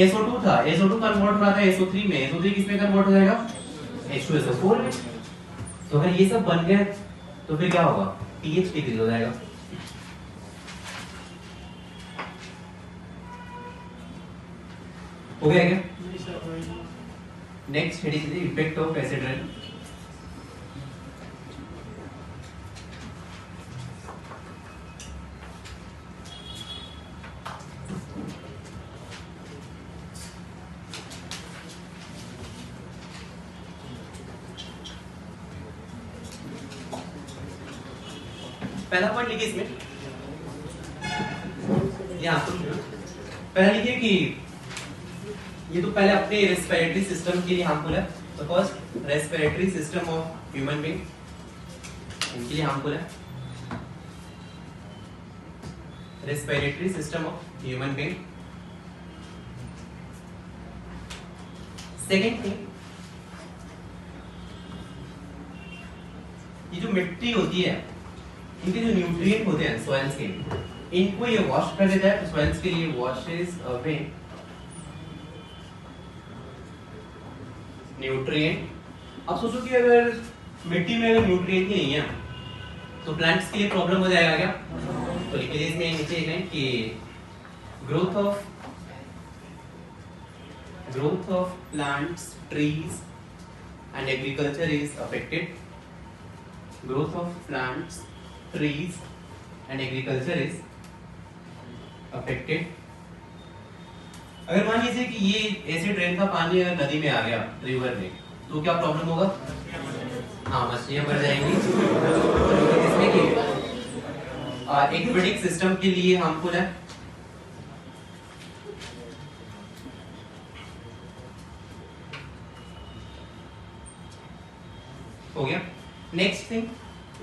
SO2 था, SO2 कन्वर्ट हो रहा था SO3 में, SO3 किस में कन्वर्ट हो जाएगा? H2SO4 में। तो अगर ये सब बन गए तो फिर क्या होगा? pH डिक्रीज हो जाएगा। हो गया क्या? Next heading is effect of acid rain. पहला पॉइंट लिखिए इसमें, यहां पहला लिखिए कि ये तो पहले अपने रेस्पिरेटरी सिस्टम के लिए हार्मफुल है, because respiratory system of human being इनके लिए हार्मफुल है। Respiratory system of human being. Second thing, ये जो मिट्टी होती है इनके जो न्यूट्रिएंट होते हैं सॉइल्स के, इनको ये वॉश कर देता है, तो सॉइल्स के लिए वॉशेस अवे न्यूट्रिएंट। अब सोचो कि अगर मिट्टी में अगर न्यूट्रिएंट ही नहीं है तो प्लांट्स के लिए प्रॉब्लम हो जाएगा क्या? तो लिख लीजिए इसमें नीचे कहें कि growth of plants, trees and agriculture is affected. Growth of plants, trees and agriculture is affected. अगर मान लीजिए कि ये एसिड रेन का पानी अगर नदी में आ गया, रिवर में, तो क्या प्रॉब्लम होगा? हाँ, मछलियां मर जाएंगी। इसमें कि एक्वेटिक सिस्टम के लिए हार्मफुल है। हो गया। नेक्स्ट थिंग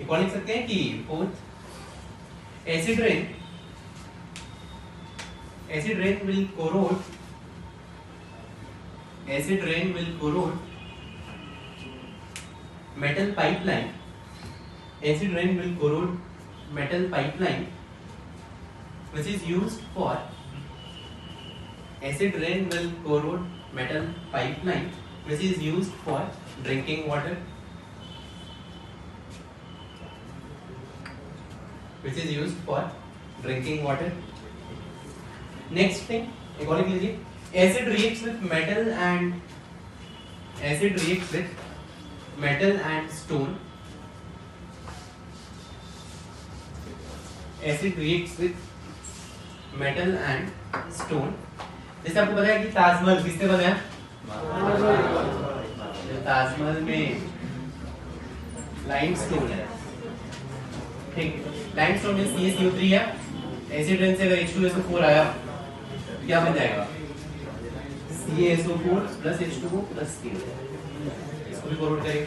एक और लिख सकते हैं कि fourth, acid rain will corrode metal pipeline. Acid rain will corrode metal pipeline which is used for drinking water. Next thing, एक और लिख लीजिए, acid reacts with metal and stone. Acid reacts with metal and stone. जैसे आपको पता है कि ताजमहल किससे बना है? ताजमहल में लाइमस्टोन है, ठीक। लाइमस्टोन में CaCO3 है। एसिड रेन से अगर H2SO4 आया क्या बन जाएगा? CaSO4 plus H2O plus CO। इसको भी कोरोड करेंगे।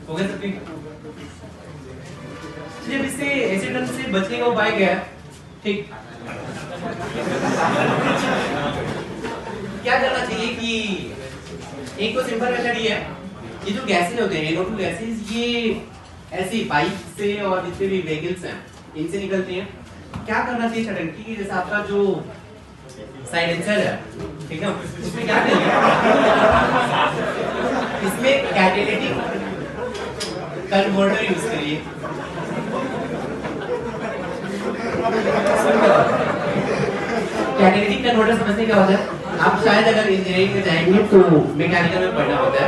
हो गया सब? जब इससे एसिड रेन से बचने का उपाय क्या है? ठीक, क्या करना चाहिए कि एक तो सिंपल मेथड ये है, ये जो गैसेज होते हैं NO2 गैसेज, ये ऐसी पाइप से और जितने भी व्हीकल्स हैं इनसे निकलती हैं। क्या करना चाहिए छटंकी की, जैसे आपका जो साइलेंसर है, ठीक है, उसमें क्या करिए, इसमें कैटालिटिक कन्वर्टर यूज करिए। कैटालिटिक कन्वर्टर समझने क्या होता है? आप शायद अगर इंजीनियरिंग में जाएंगे तो मैकेनिकल में पढ़ना होता है,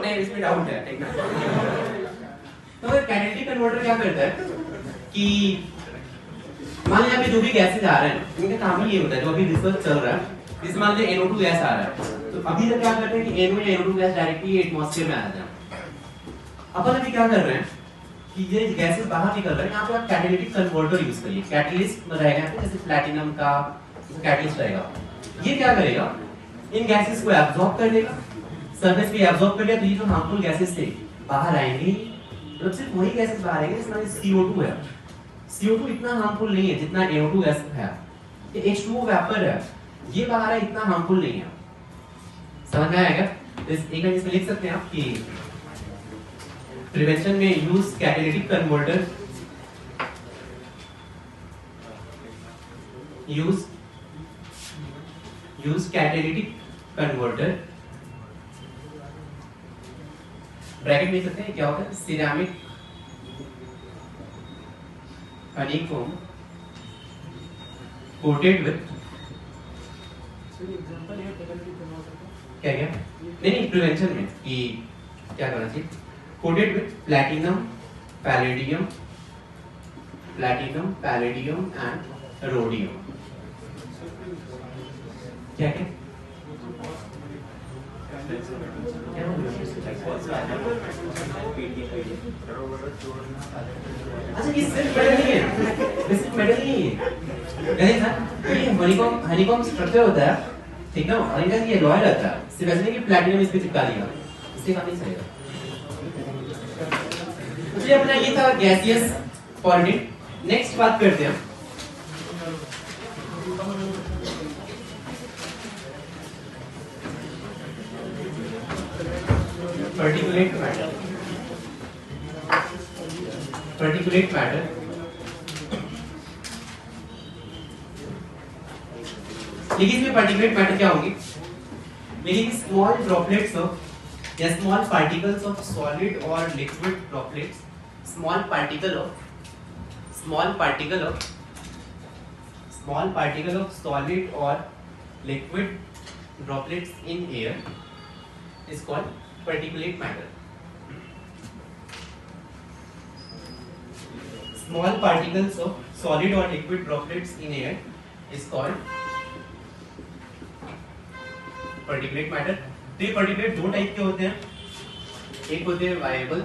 नहीं इसमें डाउट है, ठीक ना? तो कैटालिटिक कन्वर्टर क्या करता है कि मान लीजिए जो भी गैसेज आ रहे हैं, इनका काम ही ये होता है, जो अभी रिसर्च चल रहा है, इस मान लीजिए NO2 गैस आ रहा है, तो अभी तक क्या करते हैं कि NO या NO2 गैस डायरेक्टली एटमॉस्फेयर में आ जाता है। अपन अभी क्या कर रहे हैं कि ये गैसेस बाहर निकल रहे हैं, यहाँ पे आप कैटालिटिक कन्वर्टर यूज करिए। कैटलिस्ट रहेगा यहाँ पे, जैसे प्लैटिनम का कैटलिस्ट रहेगा। ये क्या करेगा, इन गैसेस को एब्जॉर्ब कर लेगा, सरफेस पे एब्जॉर्ब कर लिया, तो ये जो हार्मफुल गैसेस थे बाहर आएंगे, मतलब सिर्फ वही गैसेस बाहर आएंगे जिसमें CO2 है। CO2 इतना हार्मफुल नहीं है जितना NO2 गैस है। ये H2O वेपर है, ये बाहर है, इतना हार्मफुल नहीं है। समझ में आएगा? एक लाइन इसमें लिख सकते हैं आप कि प्रिवेंशन में use catalytic converter, use catalytic converter. Bracket में सकते हैं क्या होता है? सिरेमिक हनीकॉम्ब कोटेड विथ क्या नहीं प्रिवेंशन में कि क्या करना चाहिए, coated with platinum, palladium and rhodium. क्या क्या अच्छा, ये सिर्फ मेटल नहीं है, सिर्फ मेटल नहीं है, ये हनीकॉम्ब स्ट्रक्चर होता है, ठीक है, और इनका ये लॉयल रहता है, सिर्फ ऐसे नहीं कि प्लैटिनम इस पे चिपका दिया, इससे काम नहीं चलेगा। तो ये अपना ये था गैसियस पॉलिटिक। नेक्स्ट बात करते हैं पर्टिकुलेट मैटर। पर्टिकुलेट मैटर लेकिन इसमें पर्टिकुलेट मैटर क्या होंगे? लेकिन स्मॉल ड्रॉपलेट्स ऑफ या स्मॉल पार्टिकल्स ऑफ सॉलिड और liquid droplets, small particle of solid और liquid droplets in air is called particulate matter. Small particles of solid or liquid droplets in air is called particulate matter। तो ये particulate दो type के होते हैं, एक होते हैं viable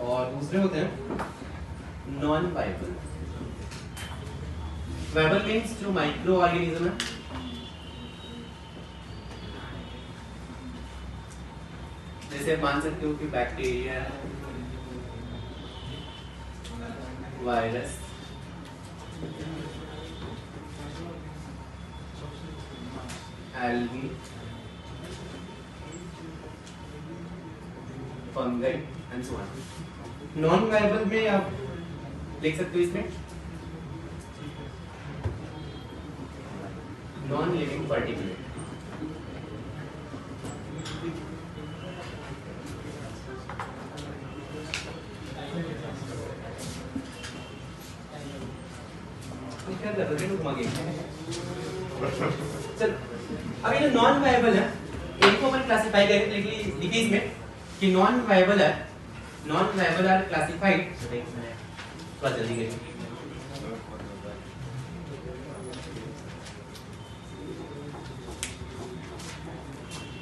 और दूसरे होते हैं non viable। viable means जो माइक्रो ऑर्गेनिज्म है, जैसे मान सकते हो कि bacteria, virus, algae, fungi and so on. Non viable में आप लिख सकते हो इसमें नॉन लिविंग पार्टिकुलेट। चल अब ये नॉन वायबल है, इनको अपन क्लासिफाई करेंगे लिखिए इसमें कि नॉन वायबल है, नॉन वायबल आर क्लासिफाइड। थोड़ा जल्दी करिए।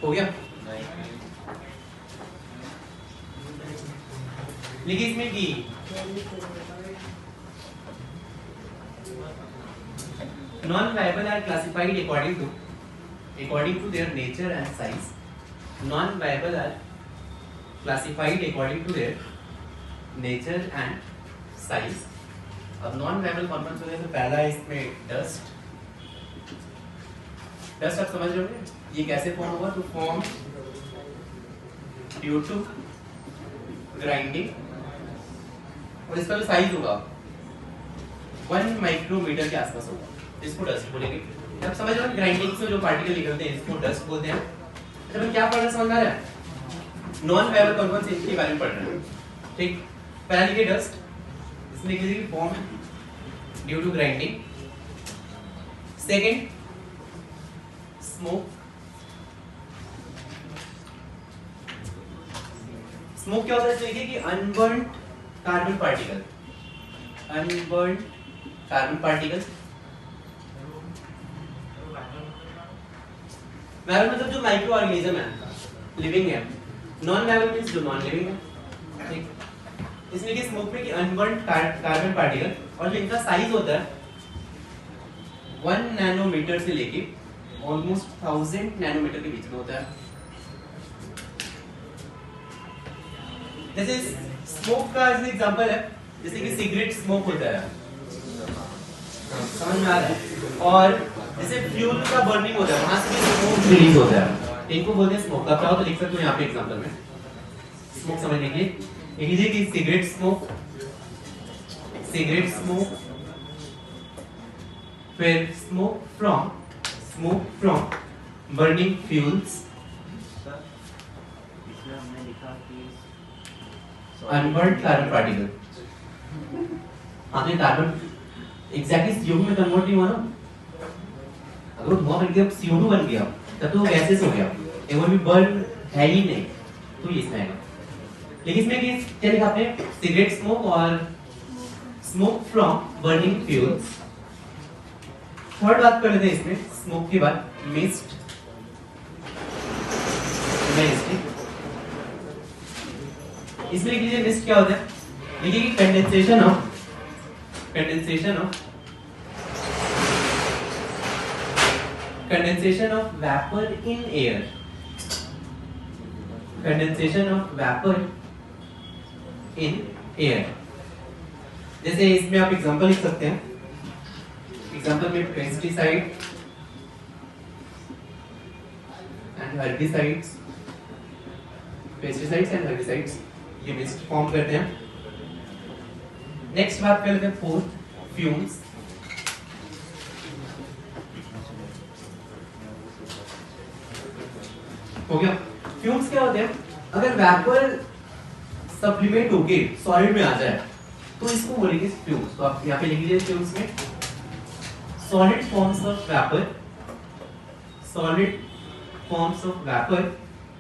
हो गया? लिखिए इसमें कि non-viable are classified according to their nature and size। non-viable are classified according to their nature and size। अब non-viable कौन कौन से होते हैं? तो पहला है इसमें डस्ट। डस्ट आप समझ रहे होंगे ये कैसे फॉर्म होगा? तो फॉर्म ड्यू टू ग्राइंडिंग, और इसका जो साइज होगा 1 माइक्रोमीटर के आसपास होगा, इसको डस्ट बोलेंगे। अब समझ रहे हो ग्राइंडिंग से जो पार्टिकल निकलते हैं इसको डस्ट बोलते हैं। अच्छा हम क्या पढ़ रहे हैं समझ आ रहा है? नॉन वायबल कौन कौन से इसके बारे में पढ़ रहे हैं, ठीक? पहला लिखिए डस्ट, इसमें लिखिए form due to grinding. Second smoke. Smoke क्या होता है? लिखिए कि unburned carbon particle, unburned carbon particle. Viable मतलब जो माइक्रो ऑर्गेनिज्म है, लिविंग है। नॉन वायबल मींस जो नॉन लिविंग है, ठीक? इसमें कि स्मोक में कि अनबर्न्ड कार्बन पार्टिकल, और जो इनका साइज होता है 1 नैनोमीटर से लेके ऑलमोस्ट 1000 नैनोमीटर के बीच में होता है। जैसे स्मोक का एग्जांपल है, जैसे कि सिगरेट स्मोक होता है, समझ में आ रहा है? और जैसे फ्यूल का बर्निंग होता है, वहां से भी स्मोक रिलीज होता है, इनको बोलते हैं स्मोक। अब क्या हो तो लिख सकते हो यहाँ पे एग्जांपल में स्मोक समझने के लिए लिखिए कि सिगरेट स्मोक, सिगरेट स्मोक, फिर smoke from burning fuels, unburned carbon particle. आपने कार्बन एग्जैक्टली CO2 में कन्वर्ट नहीं हुआ ना, अगर वो धुआं बन गया CO2 बन गया तब तो वो गैसेस हो गया, एक बार भी बर्न है ही नहीं, तो ये इसमें आएगा। लेकिन इसमें कि क्या लिखा आपने? सिगरेट स्मोक और smoke from burning fuels. Third बात कर लेते हैं इसमें स्मोक के बाद, मिस्ट, इसमें लिख लीजिए मिस्ट क्या होता है? लिखिए कि condensation of vapor in air, condensation of vapor in air जैसे इसमें आप एग्जांपल लिख सकते हैं, एग्जांपल में pesticide and herbicides, pesticides and herbicides ये मिक्स्ड फॉर्म करते हैं। नेक्स्ट बात कर लेते हैं फोर्थ, फ्यूम्स। हो गया। फ्यूम्स क्या होते हैं? अगर वेपर सप्लीमेंट होके सॉलिड में आ जाए तो इसको बोलेंगे फ्यूम्स। तो आप यहाँ पे लिख लीजिए फ्यूम्स में solid forms of vapour, solid forms of vapour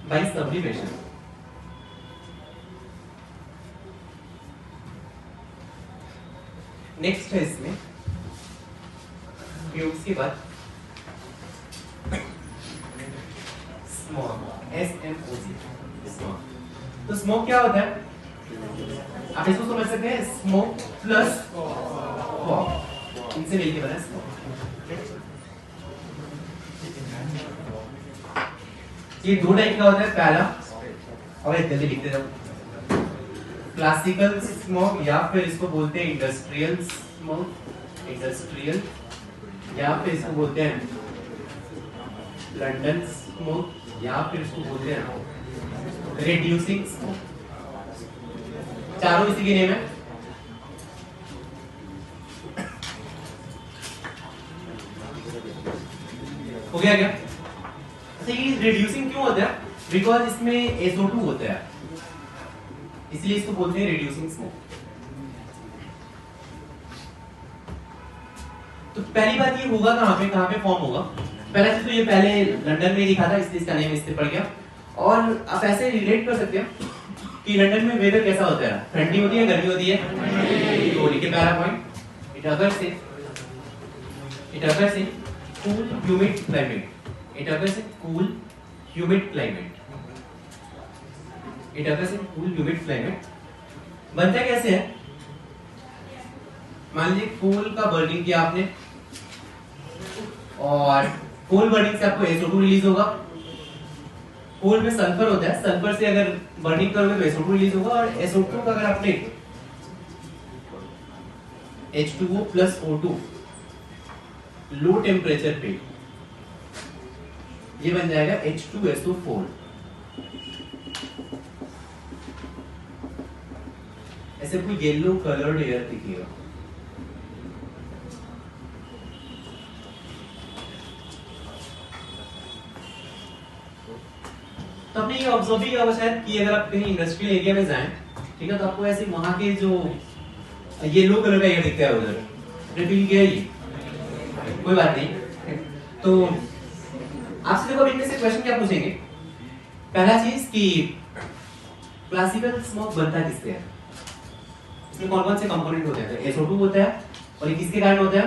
by sublimation. Next है इसमें फ्यूम्स के बाद स्मोक, SMOK, स्मोक। तो स्मोक क्या होता है? आप इसको समझ सकते हैं स्मोक प्लस फॉग, इनसे मिलके बना स्मोक। ये दो टाइप का होता है, पहला और एक जल्दी लिखते जाओ, क्लासिकल स्मोक या फिर इसको बोलते हैं इंडस्ट्रियल स्मोक, इंडस्ट्रियल, या फिर इसको बोलते हैं लंदन स्मोक, या फिर इसको बोलते हैं रिड्यूसिंग स्मोक। चारों इसी के नेम है। हो गया क्या? अच्छा, ये रिड्यूसिंग क्यों होता है? बिकॉज इसमें SO2 होता है, इसलिए इसको बोलते हैं रिड्यूसिंग स्मोक। तो पहली बात ये होगा कहां पे फॉर्म होगा? पहला चीज तो ये पहले लंदन में लिखा था इसलिए इसका नेम इससे पड़ गया। और आप ऐसे रिलेट कर सकते हैं कि लंदन में वेदर कैसा होता है, ठंडी होती है, गर्मी होती है? तो लिखिए पहला point, it occurs in cool humid climate, it occurs in cool humid climate, it occurs in cool humid climate. बनता कैसे है? मान लीजिए कोल का बर्निंग किया आपने, और कोल बर्निंग से आपको SO2 रिलीज होगा। कोल में सल्फर होता है, सल्फर से अगर बर्निंग करोगे तो SO2 रिलीज होगा, और SO2 का अगर आपने H2O plus O2 low temperature पे, ये बन जाएगा H2SO4। ऐसे कोई येलो कलर्ड एयर दिखेगा। तो आपने ये ऑब्जर्व भी किया होगा शायद कि अगर आप कहीं इंडस्ट्रियल एरिया में जाएं, ठीक है, तो आपको ऐसे वहां के जो येलो कलर का एयर दिखता है उधर, फील किया ये? कोई बात नहीं। तो आपसे देखो इनमें से क्वेश्चन क्या पूछेंगे। पहला चीज कि क्लासिकल स्मोक बनता किससे है, इसमें कौन कौन से कंपोनेंट होते हैं? तो SO2 होता है, और ये किसके कारण होता है?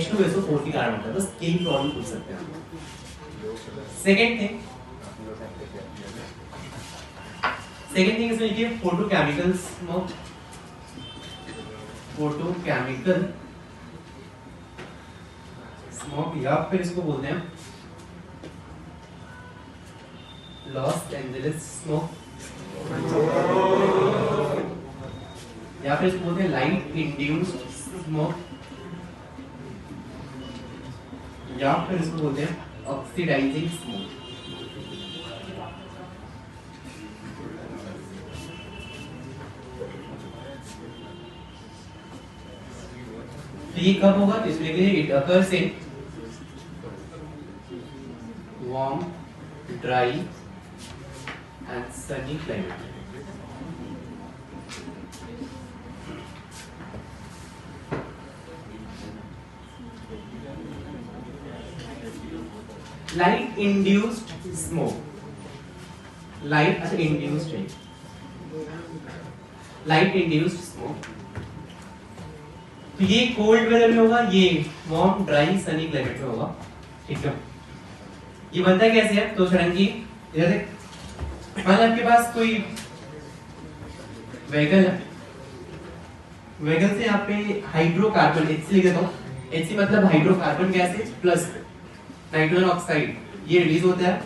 H2SO4 के कारण होता है। बस यही प्रॉब्लम पूछ सकते हैं। सेकंड थिंग इसमें लिखिए फोटोकेमिकल स्मोक, फोटोकेमिकल स्मोक, या फिर इसको बोलते हैं लॉस एंजलिस स्मोक, या फिर इसको बोलते हैं लाइट इंड्यूस्ड स्मोक, या फिर इसको बोलते हैं ऑक्सीडाइजिंग स्मोक। तो ये कब होगा? तो इसमें it occurs in warm, dry and sunny climate. Light induced smoke, light, अच्छा इंड्यूस्ड है, लाइट इंड्यूस्ड स्मोक। तो ये कोल्ड वेदर में होगा, ये वार्म, ड्राई, सनी क्लाइमेट में होगा, ठीक है। ये बनता कैसे है? तो शरणजी इधर देख, मान आपके पास कोई व्हीकल है, व्हीकल से यहाँ पे हाइड्रोकार्बन HC लिख देता हूँ। HC मतलब hydrocarbon gases plus nitrogen oxide, ये रिलीज होता है।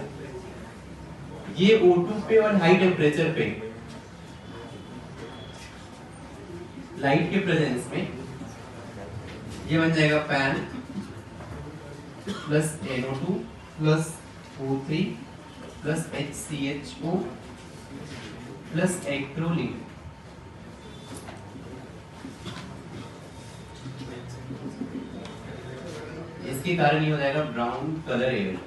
ये O2 पे और हाई टेम्परेचर पे लाइट के प्रेजेंस में ये बन जाएगा pan plus NO2 plus O3 plus HCHO plus acrolein. इसके कारण ये हो जाएगा ब्राउन कलर एयर,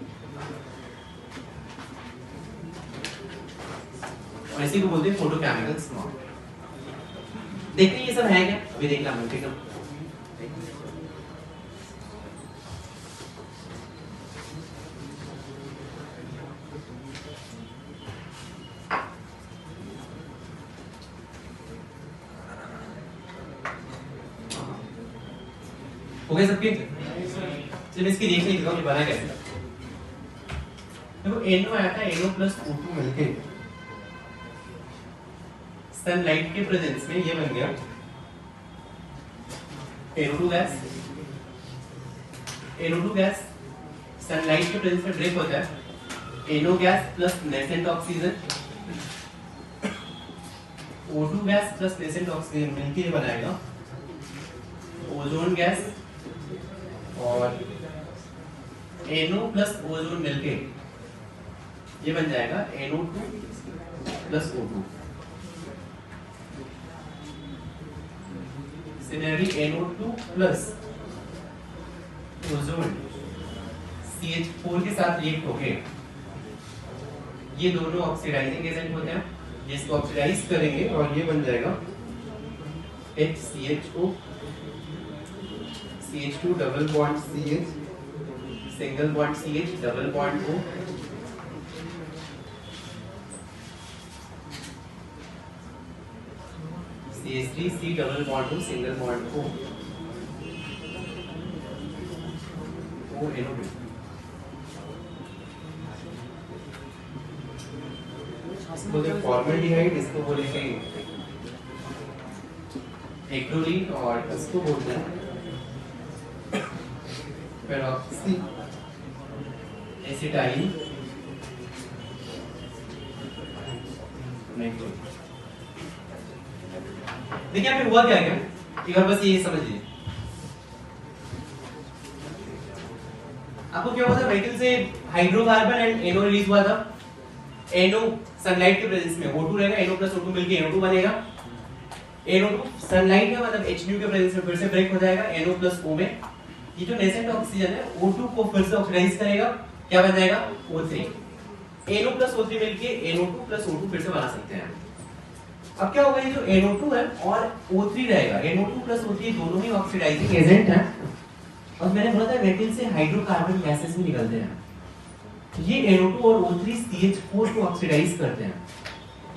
और इसी को बोलते हैं फोटोकेमिकल स्मॉग। देखते हैं ये सब है क्या, अभी देख लेंगे। ठीक है, हो गए सबके? चलिए इसकी देख लेते हैं बना कैसे। देखो NO आया था, NO प्लस O2 मिलके सनलाइट के प्रेजेंस में ये बन गया NO2 gas. NO2 gas sunlight के प्रेजेंस में ब्रेक होता है NO gas plus nascent oxygen, O2 gas plus nascent oxygen मिलके ये बनाएगा ओजोन गैस, और NO प्लस ओजोन मिलके ये बन जाएगा NO2 plus O2। Similarly NO2 plus ozone CH4 के साथ रिएक्ट होके ये दोनों ऑक्सीडाइजिंग एजेंट होते हैं, ये इसको ऑक्सीडाइज करेंगे और ये बन जाएगा HCHO, CH2 double bond CH, single bond CH, double bond O, CH3 C double bond O, single bond O, NO2। इसको बोलते हैं फॉर्मल्डिहाइड, इसको बोलेंगे एक्रोलीन, और इसको बोलते हैं पेरोक्सी एसिटाइल नाइट्रोल। देखिए यहाँ पे हुआ क्या है, एक बार बस ये समझ लीजिए। आपको क्या हुआ था, व्हीकल से हाइड्रोकार्बन एंड NO रिलीज हुआ था। NO सनलाइट के प्रेजेंस में O2 रहेगा, NO प्लस O2 मिलके NO2 बनेगा। NO2 सनलाइट में मतलब HNO के प्रेजेंस में फिर से ब्रेक हो जाएगा NO प्लस O में। ये जो नेसेंट ऑक्सीजन है O2 को फिर से ऑक्सीडाइज करेगा, क्या बन जाएगा O3। NO प्लस O3 मिलके NO2 प्लस O2 फिर से बना सकते हैं। अब क्या होगा, ये जो NO2 है और O3 रहेगा, NO2 प्लस O3 दोनों ही ऑक्सीडाइजिंग एजेंट हैं, और मैंने बोला था वेटिल से हाइड्रोकार्बन गैसेस भी निकलते हैं। ये NO2 और O3 CH4 को ऑक्सीडाइज करते हैं।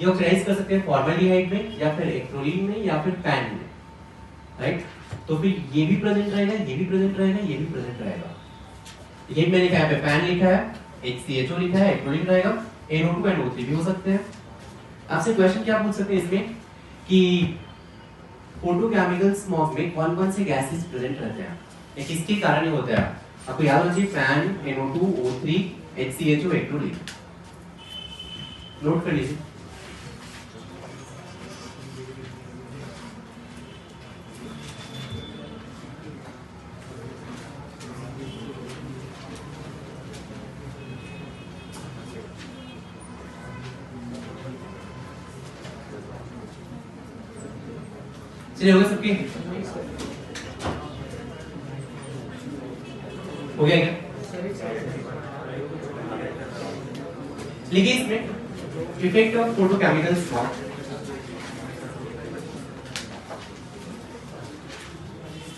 ये ऑक्सीडाइज कर सकते हैं फॉर्मल्डिहाइड में, या फिर एक्रोलीन में, या फिर पैन में, राइट। तो फिर ये भी प्रेजेंट रहेगा, ये भी प्रेजेंट रहेगा, ये भी प्रेजेंट रहेगा। ये मैंने कहा पे पैन लिखा है, HCHO लिखा है, एक्रोलीन रहेगा, NO2 एंड O3 भी हो सकते हैं। आपसे क्वेश्चन क्या पूछ सकते हैं इसमें कि फोटोकेमिकल स्मॉग में कौन कौन से गैसेस प्रेजेंट रहते हैं, ये किसके कारण ही होता है। आपको याद होना चाहिए pan, NO2, O3, HCHO, acrolein. Note कर लीजिए। चलिए हो गए सबके, हो गया क्या? लिखिए इसमें effect of photochemical smog.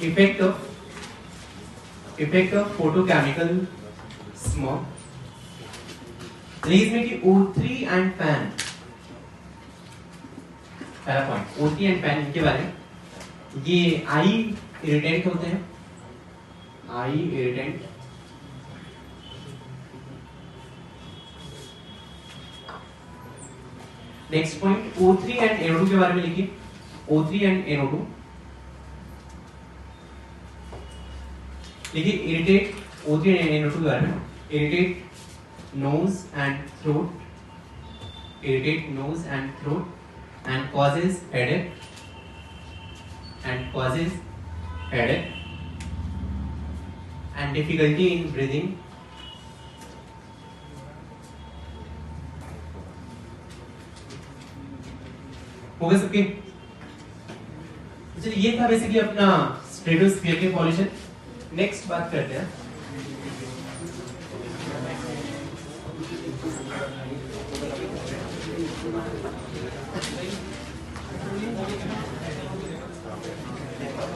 Effect of photochemical smog. लिखिए इसमें कि O3 एंड पैन, पहला पॉइंट O3 एंड पैन, इनके बारे में, ये आई इरिटेंट होते हैं, eye irritant. Next point O3 and NO2 के बारे में लिखिए, O3 एंड NO2 लिखिए। इरिटेट O3 एंड NO2 के बारे में, irritate nose and throat, irritate nose and throat and causes headache, and causes headache and difficulty in breathing. हो गए सबके? चलिए ये था बेसिकली अपना स्ट्रेटोस्फीयर के पॉल्यूशन। नेक्स्ट बात करते हैं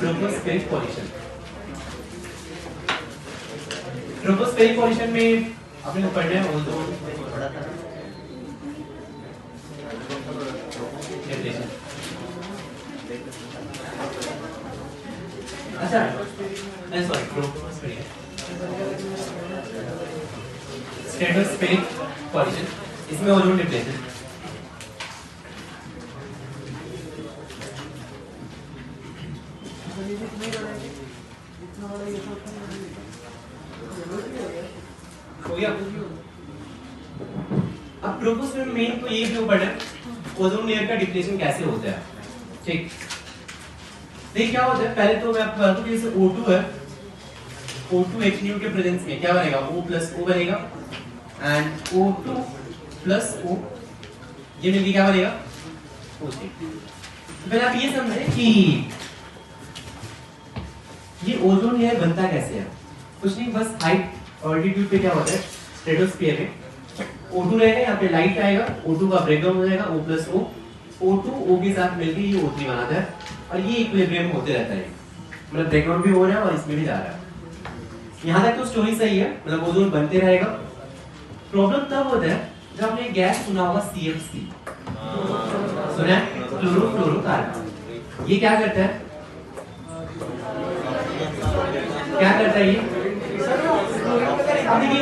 ट्रोपोस्फेरिक पॉल्यूशन। ट्रोपोस्फेरिक पॉल्यूशन में आपने को पढ़ना है ओजोन डेफिनेशन। अच्छा सॉरी ट्रोपोस्फेरिक स्ट्रेटोस्फेरिक पॉल्यूशन, इसमें ओजोन डिप्लेशन। हो गया? अब ट्रोपोस्फेयर में मेन तो ये भी ऊपर है ओजोन लेयर का डिप्लेशन कैसे होता है। ठीक, देखिए क्या होता है, पहले तो मैं आपको बताऊं कि जैसे O2 है, O2 HNO के प्रेजेंस में क्या बनेगा, O प्लस O बनेगा एंड O2 प्लस O ये मिलके क्या बनेगा, O3। तो पहले आप ये समझे कि ये ओजोन लेयर बनता कैसे है। कुछ नहीं, बस हाइट ऑल्टीट्यूड पे क्या होता है, स्ट्रेटोस्फीयर में O2 रहेगा, यहाँ पे लाइट आएगा, O2 का ब्रेकडाउन हो जाएगा, O plus O, O2 O के साथ मिलके ये O3 बनाता है और ये इक्विलिब्रियम होते रहता है, मतलब ब्रेकडाउन भी हो रहा है और इसमें भी जा रहा है। यहाँ तक तो स्टोरी सही है, मतलब ओजोन बनते रहेगा। प्रॉब्लम तब होता है जब आपने गैस सुना होगा CFC, सुना है, क्लोरोफ्लोरोकार्बन। ये क्या करता है, क्या करता है ये, अब देखिए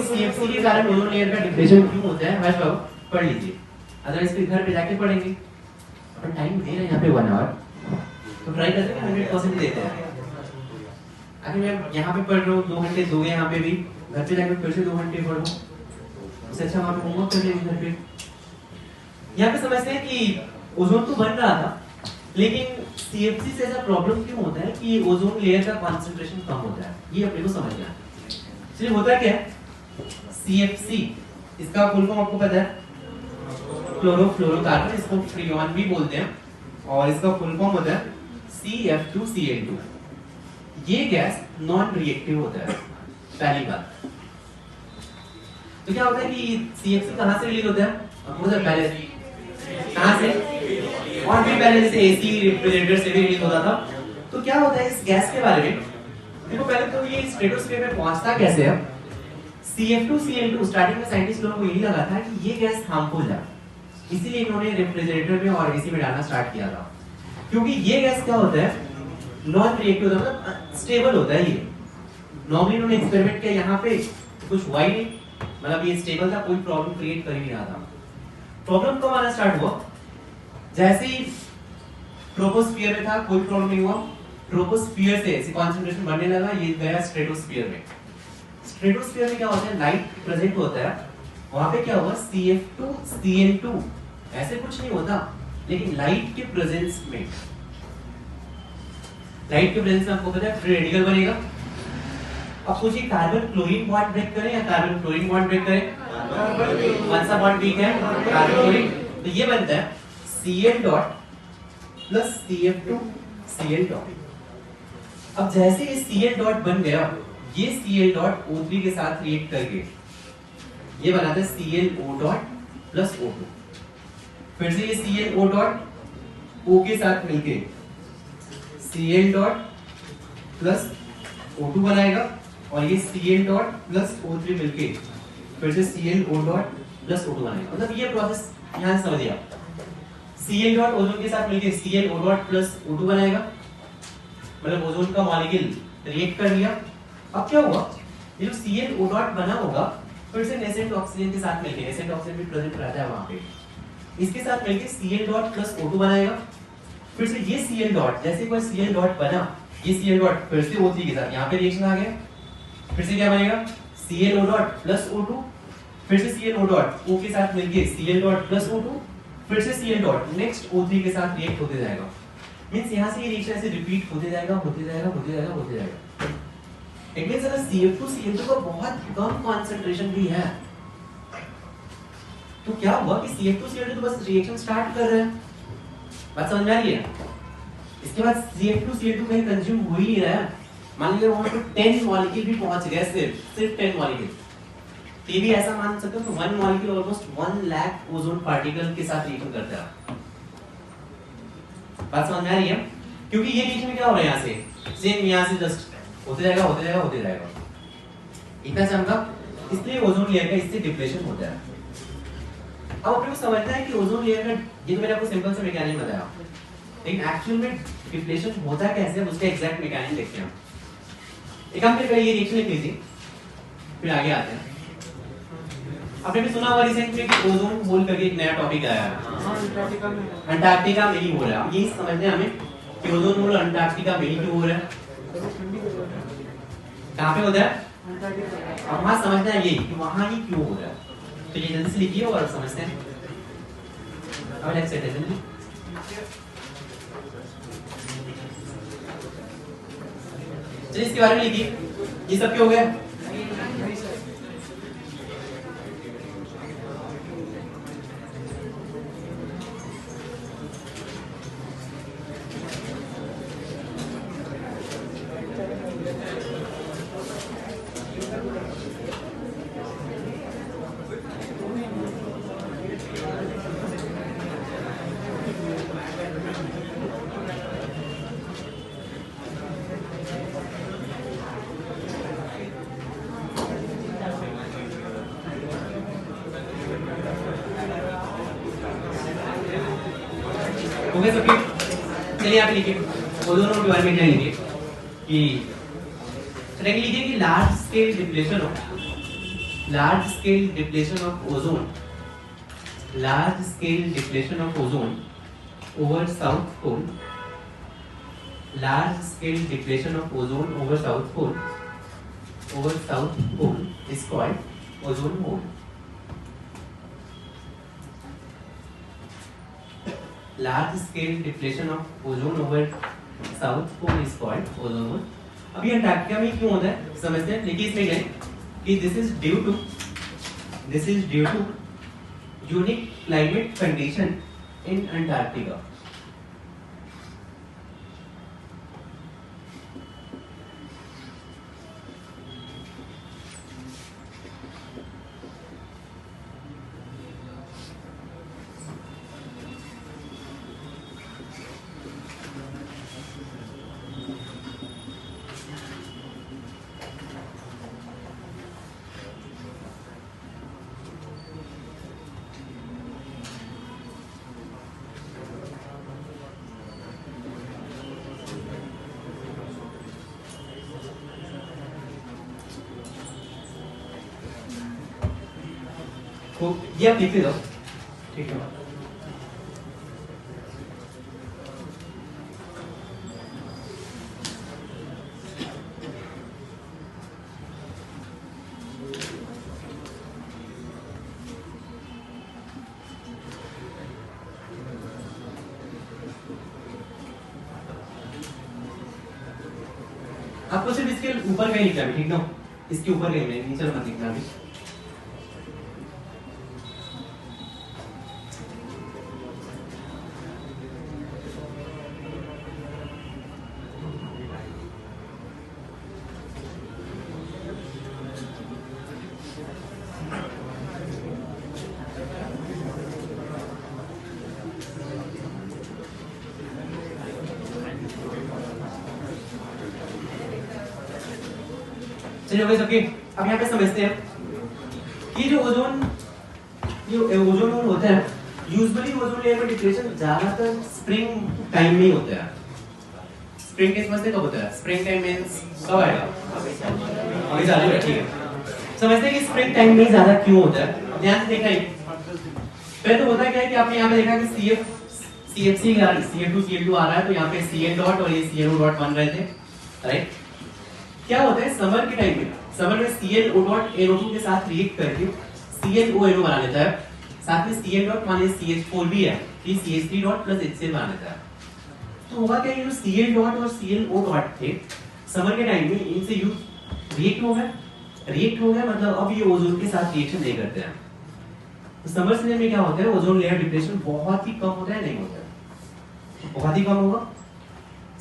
CFC के कारण ओजोन लेयर का डिप्लेशन क्यों होता है, हर्ष बाबू पढ़ लीजिए, अदरवाइज फिर घर पे जाके पढ़ेंगे। अपन टाइम दे रहे हैं यहाँ पे 1 आवर, तो ट्राई करते हैं 100% देते हैं। अगर मैं यहाँ पे पढ़ रहा हूँ 2 घंटे दोगे, यहाँ पे भी घर पे जाकर फिर से 2 घंटे पढ़ो, उससे अच्छा वहाँ पे होमवर्क कर लेंगे घर पे। यहाँ पे समझते हैं कि ओजोन तो बन रहा था, लेकिन CFC से ऐसा प्रॉब्लम क्यों होता है कि ओजोन लेयर का कंसंट्रेशन कम होता है, ये अपने को समझना है। चलिए होता क्या है, CFC इसका फुल फॉर्म आपको पता है, क्लोरोफ्लोरोकार्बन, इसको फ्रीऑन भी बोलते हैं, और इसका फुल फॉर्म होता है CF2Cl2। ये गैस नॉन रिएक्टिव होता है, पहली बात। तो क्या होता है कि CFC कहाँ से रिलीज होता है, आपको पता है पहले कहाँ से, और भी पहले जैसे AC रेफ्रिजरेटर से भी रिलीज होता था। तो क्या होता है इस गैस के बारे में, देखो पहले तो ये स्ट्रेटोस्फीयर में पहुंचता कैसे है। CF2Cl2 स्टार्टिंग में साइंटिस्ट लोगों को यही लगा था कि ये गैस हार्मफुल है, इसीलिए इन्होंने रेफ्रिजरेटर में और AC में डालना स्टार्ट किया था, क्योंकि ये गैस क्या होता है, नॉन रिएक्टिव होता है, मतलब स्टेबल होता है। ये नॉर्मली इन्होंने एक्सपेरिमेंट किया, यहाँ पे कुछ हुआ ही नहीं, मतलब ये स्टेबल था, कोई प्रॉब्लम क्रिएट कर ही नहीं रहा था। प्रॉब्लम कब आना स्टार्ट हुआ, जैसे ही ट्रोपोस्फीयर में था कोई प्रॉब्लम नहीं हुआ, ट्रोपोस्फीयर से कंसंट्रेशन बढ़ने लगा, ये गया स्ट्रेटोस्फीयर में। स्ट्रेटोस्फीयर में क्या होता है, लाइट प्रेजेंट होता है, वहां पे क्या हुआ CF2Cl2 ऐसे कुछ नहीं होता, लेकिन लाइट के प्रेजेंस में, लाइट के प्रेजेंस में आपको पता है फ्री रेडिकल बनेगा। अब सोचिए कार्बन क्लोरीन बॉन्ड ब्रेक करें या कार्बन क्लोरीन बॉन्ड ब्रेक करें, कौन सा बॉन्ड वीक है, कार्बन क्लोरीन। तो ये बनता है Cl dot plus CF2Cl dot. अब जैसे ये Cl डॉट बन गया, ये Cl डॉट O3 के साथ रिएक्ट करके ये बनाता है ClO डॉट प्लस O2। फिर से ये ClO डॉट O के साथ मिलके Cl डॉट प्लस O2 बनाएगा, और ये Cl डॉट प्लस O3 मिलके फिर से ClO डॉट प्लस O2 बनाएगा। मतलब ये प्रोसेस यहाँ से समझिए आप, Cl डॉट ओजोन के साथ मिलके ClO डॉट प्लस O2 बनाएगा, मतलब ओजोन का मॉलिक्यूल रिएक्ट कर लिया। अब क्या हुआ, ये जो ClO डॉट बना होगा फिर से नेसेंट ऑक्सीजन के साथ मिलके, नेसेंट ऑक्सीजन भी प्रेजेंट रहता है वहां पे, इसके साथ मिलके Cl डॉट प्लस O2 बनाएगा। फिर से ये Cl डॉट, जैसे कोई Cl डॉट बना, ये Cl डॉट फिर से O3 के साथ यहाँ पे रिएक्शन आ गया, फिर से क्या बनेगा ClO डॉट प्लस O2, फिर से ClO डॉट O के साथ मिलके Cl डॉट प्लस O2, फिर से Cl डॉट नेक्स्ट O3 के साथ रिएक्ट होते जाएगा। मींस यहाँ से ये रिएक्शन ऐसे रिपीट होते जाएगा होते जाएगा होते जाएगा होते जाएगा। इट मींस अगर CF2 का बहुत कम कंसंट्रेशन भी है तो क्या हुआ कि CF2 तो बस रिएक्शन स्टार्ट कर रहे हैं, बात समझ में आ रही है? इसके बाद CF2 कहीं कंज्यूम हो ही नहीं रहा है। मान लीजिए वहां पे 10 मॉलिक्यूल भी पहुंच गए, सिर्फ 10 मॉलिक्यूल, तो ये भी ऐसा मान सकते हो कि 1 molecule almost 1 lakh ozone particle के साथ रिएक्शन करता है। बात समझ में आ रही है? क्योंकि ये रिएक्शन में क्या हो रहा है, यहाँ से सेम यहाँ से जस्ट होते जाएगा होते जाएगा होते जाएगा, इतना चमका, इसलिए ओजोन लेयर का इससे डिप्लेशन होता है। अब अपने को समझना है कि ओजोन लेयर का, ये तो मैंने आपको सिंपल से मैकेनिज्म बताया, लेकिन एक्चुअल में डिप्लेशन होता कैसे है उसका एग्जैक्ट मैकेनिज्म देखते हैं। एक हम फिर ये रिएक्शन लिख लीजिए, फिर आगे आते हैं। आपने भी सुना होगा रिसेंट में कि ओजोन होल करके एक नया टॉपिक आया है, अंटार्कटिका में ही हो रहा है। ये समझना है हमें कि ओजोन होल अंटार्कटिका में ही क्यों हो रहा है, कहाँ पे होता है, अब वहां समझना है ये कि वहां ही क्यों हो रहा है। तो ये जल्दी से लिखिए और समझते हैं। अब नेक्स्ट सेट है, चलिए इसके बारे में लिखिए। ये सब क्यों हो गया, ओके सबके, चलिए आप लिखिए ओजोन होल के बारे में क्या लिखिए कि सेकंड लिखिए कि large scale depletion of ozone, large scale depletion of ozone over south pole, large scale depletion of ozone over south pole is called ozone hole. Large scale depletion of ozone over south pole is called ozone hole। अभी Antarctica में क्यों होता है समझते हैं, लेकिन इसमें क्या कि this is due to unique climate condition in Antarctica। तो ये आप लिख दो, ठीक है। आपको सिर्फ इसके ऊपर का ही लिखना है, ठीक ना, इसके ऊपर का ही, नीचे मत लिखना अभी। चलिए ओके सबके, अब यहाँ पे समझते हैं कि जो ओजोन होल होता है, यूजुअली ओजोन लेयर में डिप्लेशन ज्यादातर स्प्रिंग टाइम में ही होता है। स्प्रिंग के समझते कब होता है, स्प्रिंग टाइम मींस कब आएगा, अभी चालू है, ठीक है। समझते हैं कि स्प्रिंग टाइम में ज्यादा क्यों होता है, ध्यान से देखना है। पहले तो होता क्या है कि आपने यहाँ पे देखा कि CF2 आ रहा है, तो यहाँ पे Cl डॉट और ये ClO डॉट बन रहे थे, राइट। क्या होता है समर के टाइम में, समर में ClO डॉट NO2 के साथ रिएक्ट करके ClONO बना लेता है, साथ में Cl डॉट मान लीजिए CH4 भी है, फिर CH3 डॉट प्लस HCl बना लेता है। तो होगा क्या, ये Cl डॉट और ClO डॉट थे समर के टाइम में, इनसे यूज रिएक्ट हो गया मतलब अब ये ओजोन के साथ रिएक्शन नहीं करते हैं। तो समर सीजन में क्या होता है, ओजोन लेयर डिप्लेशन बहुत ही कम होता है, नहीं होता है, बहुत ही कम होगा।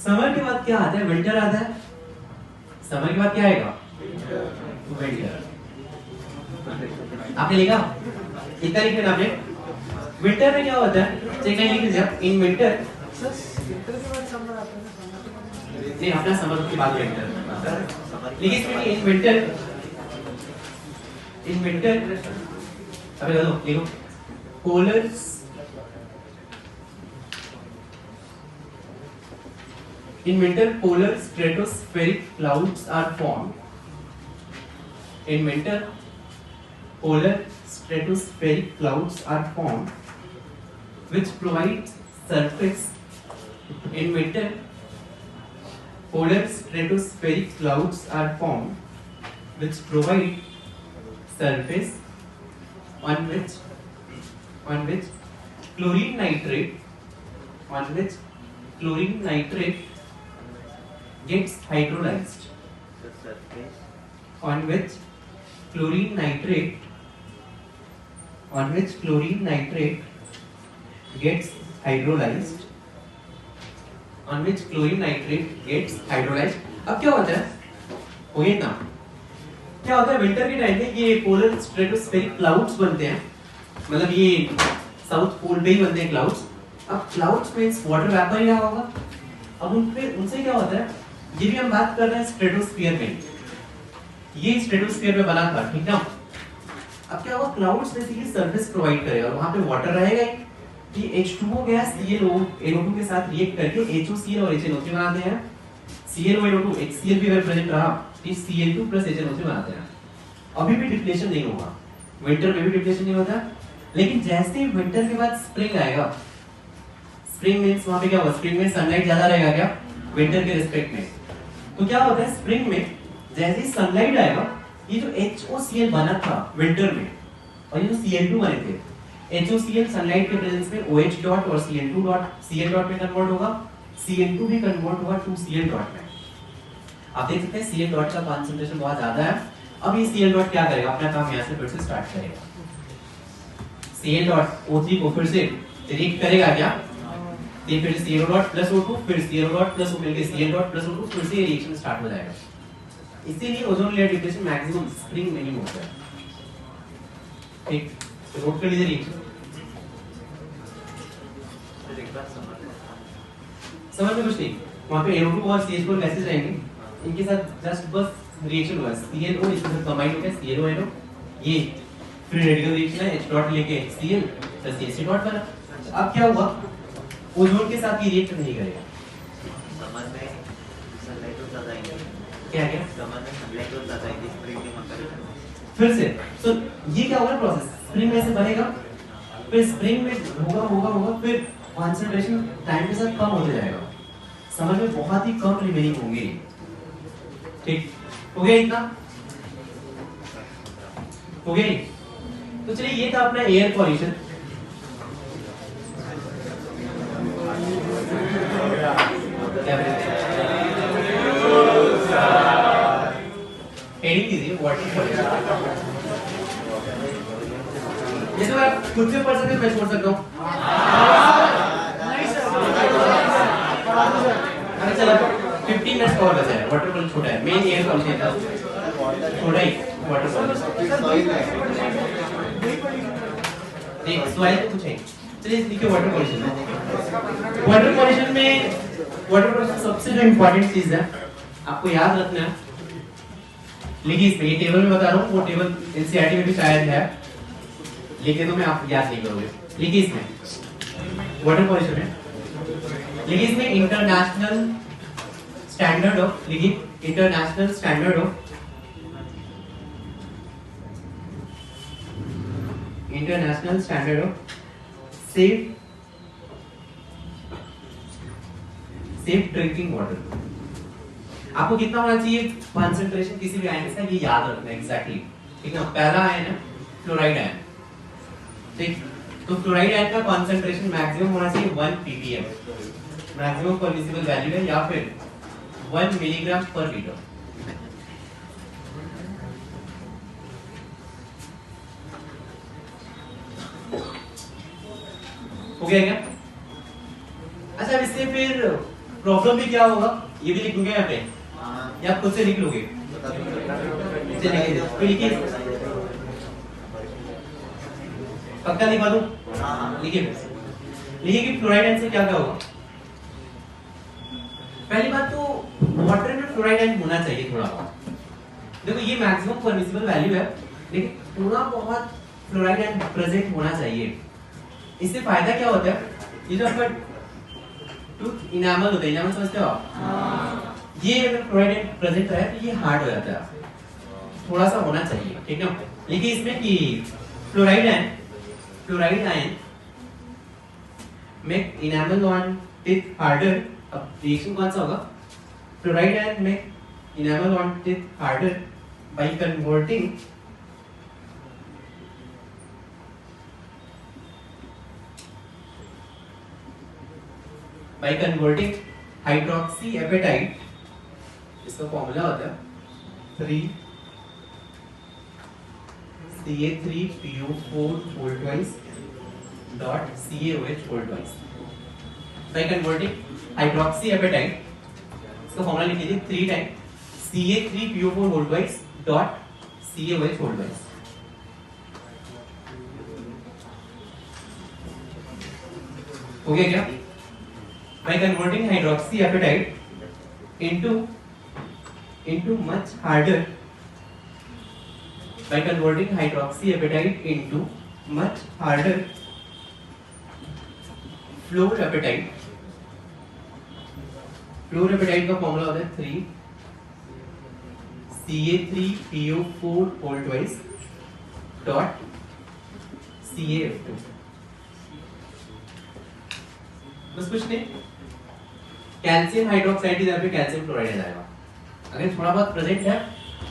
समर के बाद क्या आता है, विंटर आता है। समर के बाद क्या आएगा, विंटर। आपने लिखा इतना लिख लेना आपने। विंटर में क्या होता है, चेक लाइन लिख लीजिए, इन विंटर नहीं अपना समर की बात विंटर लिखिए इसमें, इन विंटर अबे लिखो polar in winter polar stratospheric clouds are formed। in winter polar stratospheric clouds are formed which provide surface in winter polar stratospheric clouds are formed which provide surface on which chlorine nitrate gets hydrolyzed, on which chlorine nitrate gets hydrolyzed, अब क्या होता है, हो गया ना, क्या होता है विंटर के टाइम में ये पोलर स्ट्रेटोस्फेरिक क्लाउड्स बनते हैं, मतलब ये साउथ पोल पे ही बनते हैं क्लाउड्स। अब क्लाउड्स में वाटर वेपर ही रहा होगा, अब उनसे क्या होता है, ये भी हम बात कर रहे हैं स्ट्रेटोस्फीयर में, ये स्ट्रेटोस्फीयर में बना था, ठीक ना। अब क्या होगा, क्लाउड्स बेसिकली सरफेस प्रोवाइड करेगा और वहां पे वाटर रहेगा ही, ये H2O गैस ClO के साथ रिएक्ट करके HOCl और HNO3 बनाते हैं। ClO HCl भी अगर प्रेजेंट रहा तो Cl2 HNO3 बनाते हैं। अभी भी डिप्लेशन नहीं होगा, विंटर में भी डिप्लेशन नहीं होता, लेकिन जैसे ही विंटर के बाद स्प्रिंग आएगा, स्प्रिंग मींस वहां पे क्या होगा, स्प्रिंग में सनलाइट ज्यादा रहेगा क्या, विंटर के रिस्पेक्ट में। तो क्या होता है, स्प्रिंग में जैसे ही सनलाइट आएगा, ये जो HOCl बना था विंटर में और ये जो Cl2 बने थे, HOCl सनलाइट के प्रेजेंस में OH डॉट और Cl2 डॉट Cl डॉट में कन्वर्ट होगा, Cl2 भी कन्वर्ट होगा 2Cl डॉट में। आप देख सकते हैं Cl डॉट का कंसंट्रेशन बहुत ज्यादा है। अब ये Cl डॉट क्या करेगा, अपना काम यहां से फिर से स्टार्ट करेगा। Cl डॉट O3 को फिर से रिएक्ट करेगा क्या, ये फिर Cl डॉट प्लस O2, फिर Cl डॉट प्लस O मिलके Cl डॉट प्लस O2, फिर से ये रिएक्शन स्टार्ट हो जाएगा। इसीलिए ozone layer depletion maximum spring में ही होता है। ठीक, तो नोट कर लीजिए रिएक्शन। समझ में कुछ नहीं, वहां पे NO2 और CH4 गैसेस रहेंगे, इनके साथ जस्ट बस रिएक्शन हुआ, ClO इसके साथ कंबाइन हो गया ClO NO, ये फ्री रेडिकल रिएक्शन है, H डॉट लेके Cl प्लस H डॉट बना। अब क्या हुआ, ओजोन के साथ ये रिएक्ट नहीं करेगा। समर में सनलाइट हो ज्यादा आएगी, क्या समर में सनलाइट हो ज्यादा आएगी, स्प्रिंग में कंपैरिजन फिर से। तो ये क्या होगा प्रोसेस, स्प्रिंग में से बनेगा, फिर स्प्रिंग में होगा, फिर कंसंट्रेशन टाइम के साथ कम होते जाएगा, समर में बहुत ही कम रिमेनिंग होंगे। ठीक हो गया, इतना हो गया। तो चलिए, ये था अपना एयर पॉल्यूशन। हेडिंग कीजिए वाटर पॉल्यूशन। ये तो आप खुद से पढ़ सकते हैं, मैं छोड़ सकता हूँ। अरे चलो 15 मिनट कवर बचा है, वाटर पॉल्यूशन छोटा है, मेन एयर पॉल्यूशन था छोटा ही, वाटर पॉल्यूशन नहीं, सॉइल तो कुछ है। चलिए देखिए वाटर पॉल्यूशन। वाटर पॉल्यूशन में सबसे जो इम्पोर्टेंट चीज है आपको याद रखना है, लिखिए इसमें, ये टेबल में बता रहा हूँ, वो टेबल एनसीईआरटी में भी शायद है, लिखे तो मैं आप याद नहीं करोगे। लिखिए इसमें वाटर पॉल्यूशन में, लिखिए इसमें इंटरनेशनल स्टैंडर्ड ऑफ, लिखिए international standard of safe drinking water. आपको कितना होना चाहिए कंसंट्रेशन किसी भी आयन का, ये याद रखना है एग्जैक्टली, ठीक है। पहला आयन है फ्लोराइड आयन, ठीक, तो फ्लोराइड आयन का कंसंट्रेशन मैक्सिमम होना चाहिए 1 ppm, मैक्सिमम परमिसिबल वैल्यू है या फिर 1 मिलीग्राम पर लीटर। हो गया क्या? अच्छा, इससे फिर प्रॉब्लम भी क्या होगा ये भी लिख दूंगा यहाँ पे या आप खुद से लिख लोगे? लिखिए, पक्का लिखवा दूं? लिखिए लिखिए कि फ्लोराइड आयन से क्या क्या होगा। पहली बात तो वाटर में फ्लोराइड आयन होना चाहिए थोड़ा बहुत। देखो ये मैक्सिमम परमिसिबल वैल्यू है, लेकिन थोड़ा बहुत फ्लोराइड आयन प्रेजेंट होना चाहिए। इससे फायदा क्या होता है, ये जो आपका टूथ इनामल होता है, इनामल समझते हो आप? ये अगर फ्लोराइड आयन प्रेजेंट है तो ये हार्ड हो जाता है, थोड़ा सा होना चाहिए, ठीक है। लेकिन इसमें कि fluoride ion make enamel on teeth harder. अब रिएक्शन कौन सा होगा? Fluoride ion make enamel on teeth harder by converting hydroxy apatite, इसका फॉर्मूला होता है 3 CA3PO4 whole twice dot CaOH whole twice by converting hydroxyapatite, इसका फॉर्मूला लिख लीजिए 3 time CA3PO4 whole twice dot CaOH whole twice। हो गया क्या? By converting hydroxyapatite into much harder by converting hydroxyapatite into much harder fluorapatite का formula होता है 3 CA3PO4 whole twice dot CaF2। बस कुछ नहीं, कैल्शियम हाइड्रोक्साइड की जगह पे कैल्शियम क्लोराइड आ जाएगा। अगर थोड़ा बहुत प्रेजेंट है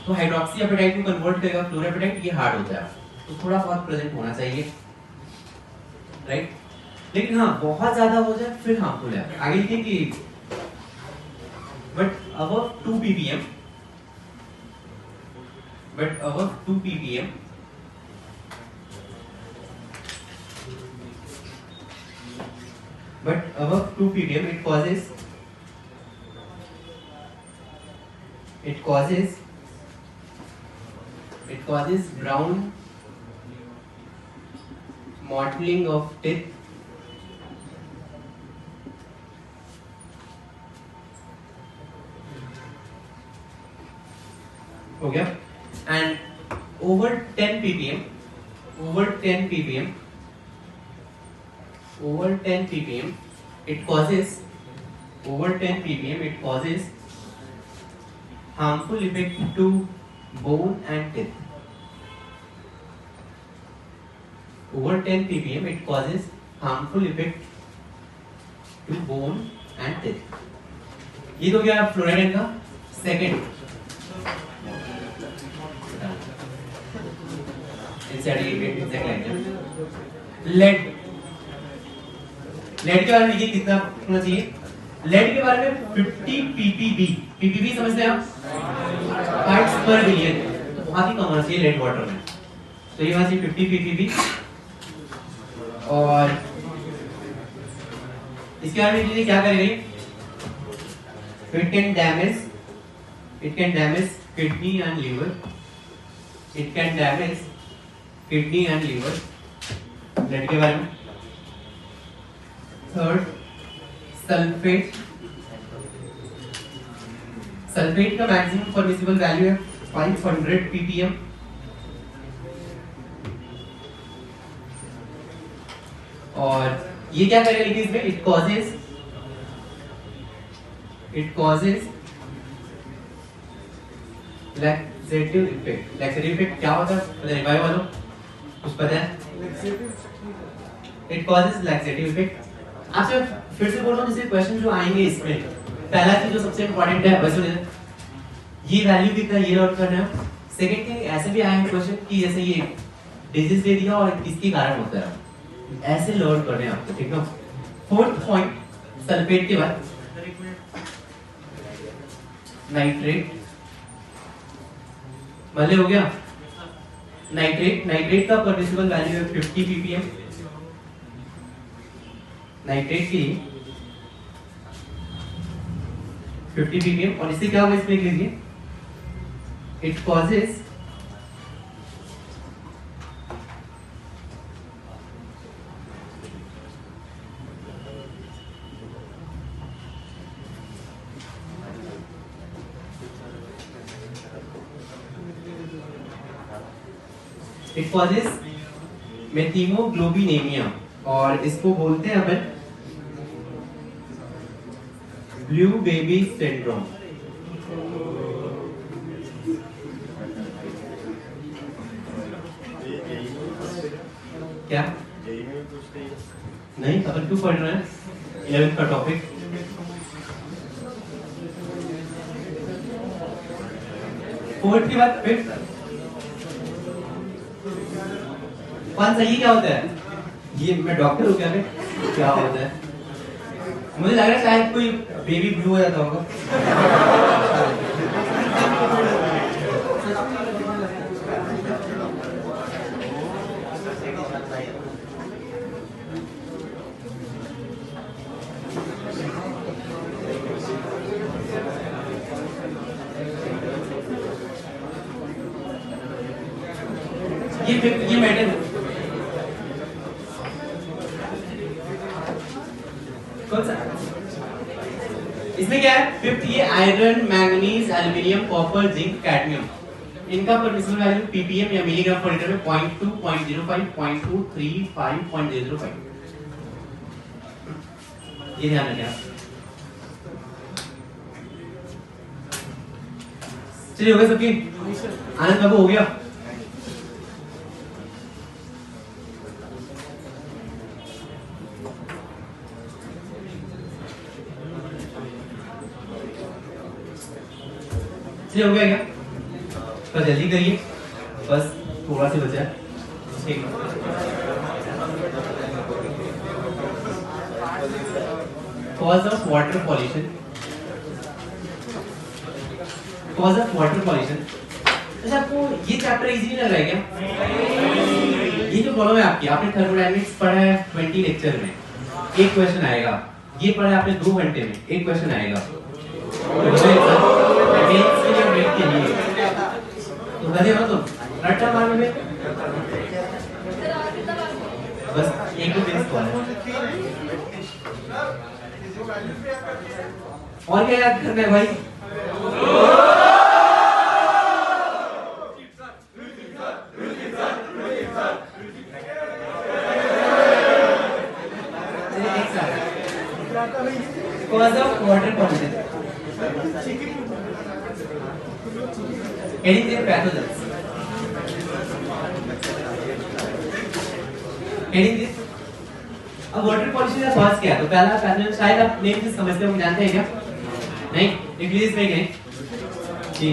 तो हाइड्रोक्सी एपेटाइट को कन्वर्ट करेगा फ्लोरापेटाइट, ये हार्ड होता है, तो थोड़ा बहुत प्रेजेंट होना चाहिए, राइट। लेकिन हाँ बहुत ज्यादा हो जाए फिर हार्मफुल है। आगे लिखिए कि but above 2 ppm it causes brown mottling of teeth, हो गया। and over 10 ppm it causes harmful effect to bone and teeth। over 10 ppm it causes harmful effect to bone and teeth। ये तो क्या fluoride का second lead के बारे में लिखिए कितना होना चाहिए। लेड के बारे में 50 ppb समझते हैं आप? पार्ट्स पर बिलियन, बहुत ही कम होना चाहिए लेड वाटर में, तो ये होना चाहिए 50 ppb। और इसके बारे में लिखिए क्या करेगा, it can damage kidney and liver, lead के बारे में। थर्ड सल्फेट का मैक्सिमम परमिसिबल वैल्यू है 500 ppm। और ये क्या करेगा लिखिए इसमें, it causes laxative effect क्या होता है रिवाइव वालों कुछ पता है? it causes laxative effect। आपसे फिर से बोल रहा हूँ, जैसे क्वेश्चन जो आएंगे इसमें पहला चीज जो सबसे इंपॉर्टेंट है वैसे ये वैल्यू कितना ये नोट करना है। सेकंड थिंग ऐसे भी आए हैं क्वेश्चन कि जैसे ये डिजीज दे दिया और किसके कारण होता है, ऐसे लर्न करने हैं आपको, ठीक है। फोर्थ पॉइंट सल्फेट के बाद नाइट्रेट, मतलब हो गया नाइट्रेट। नाइट्रेट का परमिसिबल वैल्यू है 50 ppm नाइट्रेट के लिए 50 ppm। और इससे क्या होगा इसमें लिख लीजिए, इट कॉजेस इट कॉजेस मेथिमोग्लोबिनेमिया, और इसको बोलते हैं अपन ब्लू बेबी सिंड्रोम। क्या नहीं, अपन क्यों पढ़ रहे हैं 11th का टॉपिक। फोर्थ के बाद फिफ्थ, कौन सा ये क्या होता है? ये मैं डॉक्टर हूँ क्या? मैं क्या होता है? मुझे लग रहा है शायद कोई बेबी ब्लू हो जाता होगा। ये मेटल कौन सा? इसमें क्या है? फिफ्थ ये iron, manganese, aluminium, copper, zinc, cadmium. इनका परमिसिबल वैल्यू ppm या मिलीग्राम पर लीटर में 0.2, 0.05, 0.2, 3, 5, 0.005। ये ध्यान रखिए आप। चलिए हो गया सबकी? आनंद बाबू हो गया? हो गया क्या? तो जल्दी करिए, बस थोड़ा सा बचा है। Cause of water pollution, cause of water pollution. अच्छा, आपको ये चैप्टर इजी नहीं लग रहा है क्या? ये जो प्रॉब्लम है आपकी, आपने थर्मोडायनेमिक्स पढ़ा है 20 लेक्चर में, एक क्वेश्चन आएगा। ये पढ़ा है आपने 2 घंटे में, एक क्वेश्चन आएगा। तो बजे हो तुम रट्टा मारने में बस एक दो मिनट कॉल है। और क्या याद करना है भाई? Cause of water pollution, any there pathogens, any there. अब वाटर पॉल्यूशन का कॉज क्या है? तो पहला पैथोजन, शायद आप नेम से समझते हो, जानते हैं क्या? नहीं, इंग्लिश में कहें कि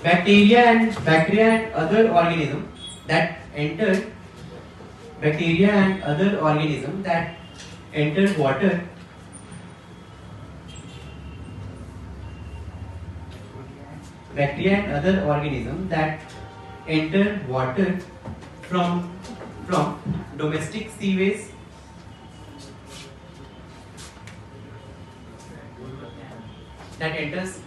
bacteria and other organism that enter, bacteria and other organism that enter water bacteria and other organisms that enter water from domestic sewage, that enters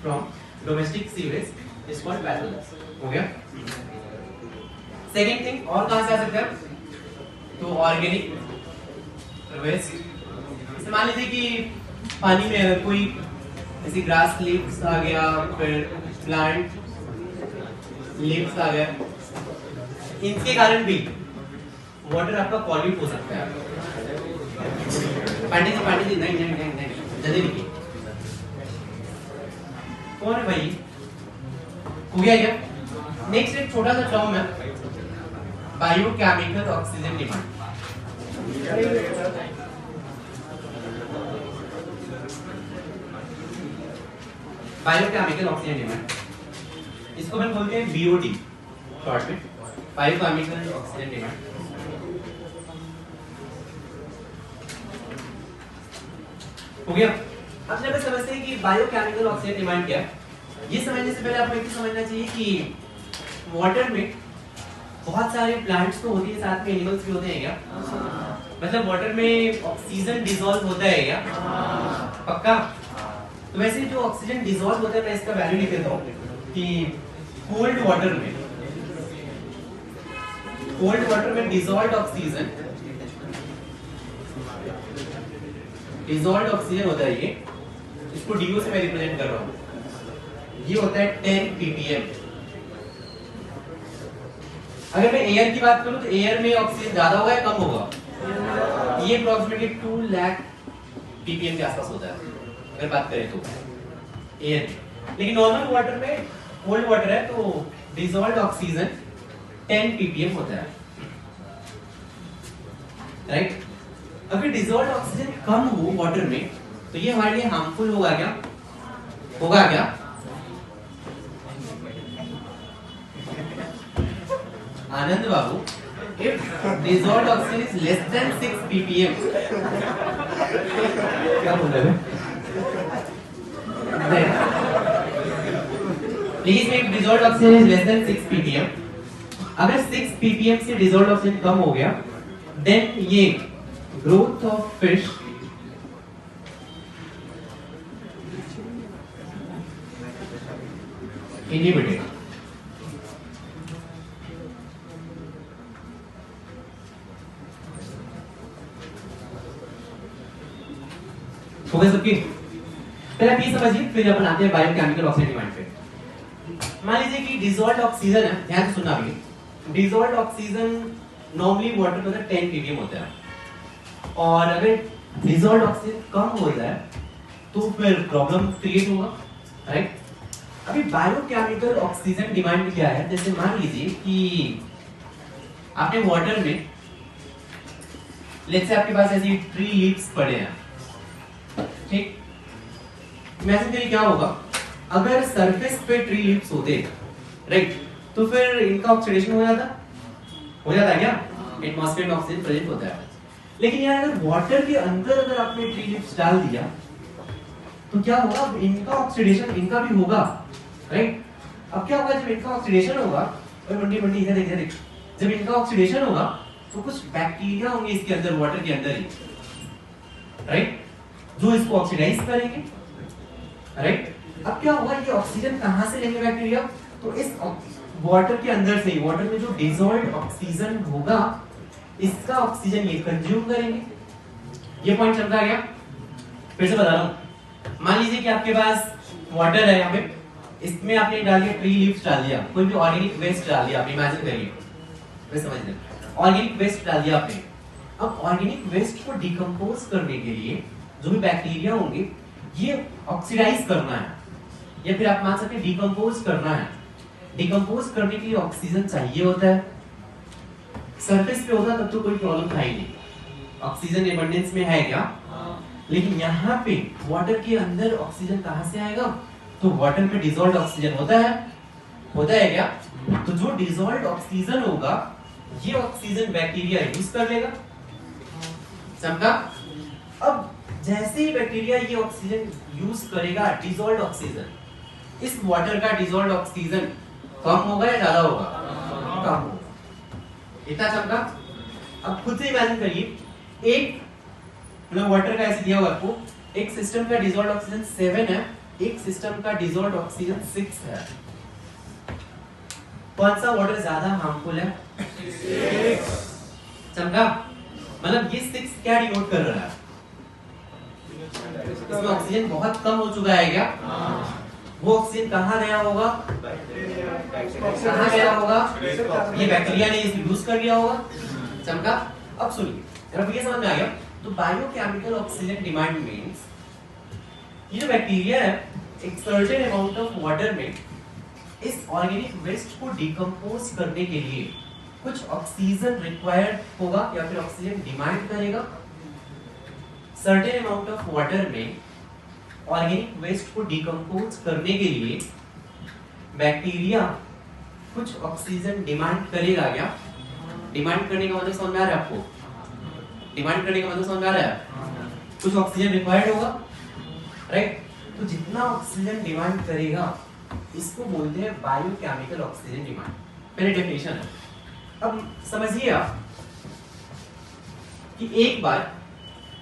from domestic sewage is called pathogens। हो गया? Second thing, और कहां से आ सकता है? तो organic waste. मान लीजिए कि पानी में अगर कोई ऐसी ग्रास लीव्स आ गया, फिर प्लांट लीव्स आ गया, इनके कारण भी वाटर आपका पॉल्यूट हो सकता है। पांडे जी नहीं जल्दी लिखिए। कौन है भाई? हो गया क्या? नेक्स्ट एक छोटा सा टर्म है, biochemical oxygen demand. Biochemical oxygen demand, इसको हम बोलते हैं बीओडी शॉर्ट में, बायोकेमिकल ऑक्सीजन डिमांड। हो गया। अब जब समझते हैं कि बायोकेमिकल ऑक्सीजन डिमांड क्या है, ये समझने से पहले आपको एक चीज समझना चाहिए कि वाटर में बहुत सारे प्लांट्स तो होती है, साथ में एनिमल्स भी होते हैं क्या? मतलब वाटर में ऑक्सीजन डिसॉल्व होता है क्या? पक्का? तो वैसे जो ऑक्सीजन डिसॉल्व होता है, मैं इसका वैल्यू लिख देता हूँ कि कोल्ड वाटर में डिसॉल्व्ड ऑक्सीजन होता है ये, इसको DO से मैं रिप्रेजेंट कर रहा हूँ, ये होता है 10 ppm। अगर मैं एयर की बात करूं तो एयर में ऑक्सीजन ज्यादा होगा या कम होगा? ये अप्रोक्सीमेटली 2 लाख ppm के आसपास होता है अगर बात करें तो एयर में। लेकिन नॉर्मल वाटर में, कोल्ड वाटर है तो डिसॉल्व्ड ऑक्सीजन 10 ppm होता है, राइट? अगर डिसॉल्व्ड ऑक्सीजन कम हो वाटर में तो ये हमारे लिए हार्मफुल होगा क्या? होगा क्या? आनंद बाबू, if dissolved oxygen is less than 6 ppm, क्या बोल रहे हैं? Please make dissolved oxygen is less than 6 ppm. अगर 6 ppm से dissolved oxygen कम हो गया, then ये growth of fish inhibited. हो गया सबकी? पहले आप ये समझिए, फिर अपन आते हैं बायोकेमिकल ऑक्सीजन डिमांड पे। मान लीजिए कि डिसॉल्व्ड ऑक्सीजन है, ध्यान से सुनना अभी। डिसॉल्व्ड ऑक्सीजन नॉर्मली वाटर में 10 ppm होता है, और अगर डिसॉल्व्ड ऑक्सीजन कम हो जाए तो फिर प्रॉब्लम क्रिएट होगा, राइट? अभी बायोकेमिकल ऑक्सीजन डिमांड क्या है? जैसे मान लीजिए कि आपने वाटर में, लेट्स से आपके पास ऐसी ट्री लीव्स पड़े हैं, ठीक? इमेजिन करिए क्या होगा अगर सरफेस पे ट्री लीव्स होते, राइट? तो फिर इनका ऑक्सीडेशन हो जाता है क्या? एटमॉस्फेयर में ऑक्सीजन प्रेजेंट होता है। लेकिन यार अगर वाटर के अंदर अगर आपने ट्री लीव्स डाल दिया तो क्या होगा? अब इनका ऑक्सीडेशन इनका भी होगा, राइट? अब क्या होगा जब इनका ऑक्सीडेशन होगा, और मंडी इधर देख, जब इनका ऑक्सीडेशन होगा तो कुछ बैक्टीरिया होंगे इसके अंदर, वाटर के अंदर ही, राइट? जो इसको ऑक्सीडाइज करेंगे, राइट? अब क्या होगा, ये ऑक्सीजन कहां से लेंगे बैक्टीरिया? तो इस वाटर के अंदर से ही, वाटर में जो डिसॉल्व्ड ऑक्सीजन होगा इसका ऑक्सीजन ये कंज्यूम करेंगे। ये पॉइंट समझा गया? फिर से बता रहा हूं, मान लीजिए कि आपके पास वाटर है, यहाँ पे इसमें आपने डाल दिया ट्री लीव्स डाल दिया, कोई भी ऑर्गेनिक वेस्ट डाल दिया, आप इमेजिन करिए, मैं समझ लें, ऑर्गेनिक वेस्ट डाल दिया आपने। अब ऑर्गेनिक वेस्ट को डिकम्पोज करने के लिए जो भी बैक्टीरिया होंगे ये ऑक्सीडाइज करना है, या फिर आप मान सकते हैं डिकम्पोज करना है। डिकम्पोज करने के लिए ऑक्सीजन चाहिए होता है। सरफेस पे होता तब तो कोई प्रॉब्लम था ही नहीं, ऑक्सीजन एबंडेंस में है क्या? लेकिन यहाँ पे वाटर के अंदर ऑक्सीजन कहाँ से आएगा? तो वाटर में डिसॉल्व्ड ऑक्सीजन होता है क्या? तो जो डिसॉल्व्ड ऑक्सीजन होगा ये ऑक्सीजन बैक्टीरिया यूज कर लेगा, समझा? अब जैसे ही बैक्टीरिया ये ऑक्सीजन यूज करेगा, डिसॉल्व्ड ऑक्सीजन, इस वाटर का डिसॉल्व्ड ऑक्सीजन कम होगा या ज्यादा होगा? कम होगा। इतना समझा? अब खुद से इमेजिन करिए, एक मतलब वाटर का ऐसे दिया हुआ आपको, एक सिस्टम का डिसॉल्व्ड ऑक्सीजन 7 है, एक सिस्टम का डिसॉल्व्ड ऑक्सीजन 6 है। कौन सा वाटर ज्यादा हार्मफुल है? 6। समझा? मतलब ये 6 क्या डिनोट कर रहा है? इसमें ऑक्सीजन बहुत कम हो चुका है क्या? वो ऑक्सीजन कहाँ गया होगा? कहाँ गया होगा? ये बैक्टीरिया ने इसको यूज कर लिया होगा, समझा? अब सुनिए, जब ये समझ में आ गया तो बायोकेमिकल ऑक्सीजन डिमांड मींस ये जो बैक्टीरिया है एक सर्टेन अमाउंट ऑफ वाटर में इस ऑर्गेनिक वेस्ट को डिकम्पोज करने के लिए कुछ ऑक्सीजन रिक्वायर्ड होगा या फिर ऑक्सीजन डिमांड करेगा। सर्टेन अमाउंट ऑफ वाटर में ऑर्गेनिक वेस्ट को डिकम्पोज करने के लिए बैक्टीरिया कुछ ऑक्सीजन डिमांड करेगा क्या? डिमांड करने का मतलब समझ में आ रहा है आपको? डिमांड करने का मतलब समझ में आ रहा है? कुछ ऑक्सीजन रिक्वायर्ड होगा राइट? तो जितना ऑक्सीजन डिमांड करेगा इसको बोलते हैं बायोकेमिकल ऑक्सीजन डिमांड। पहले डेफिनेशन है। अब समझिए आप कि एक बार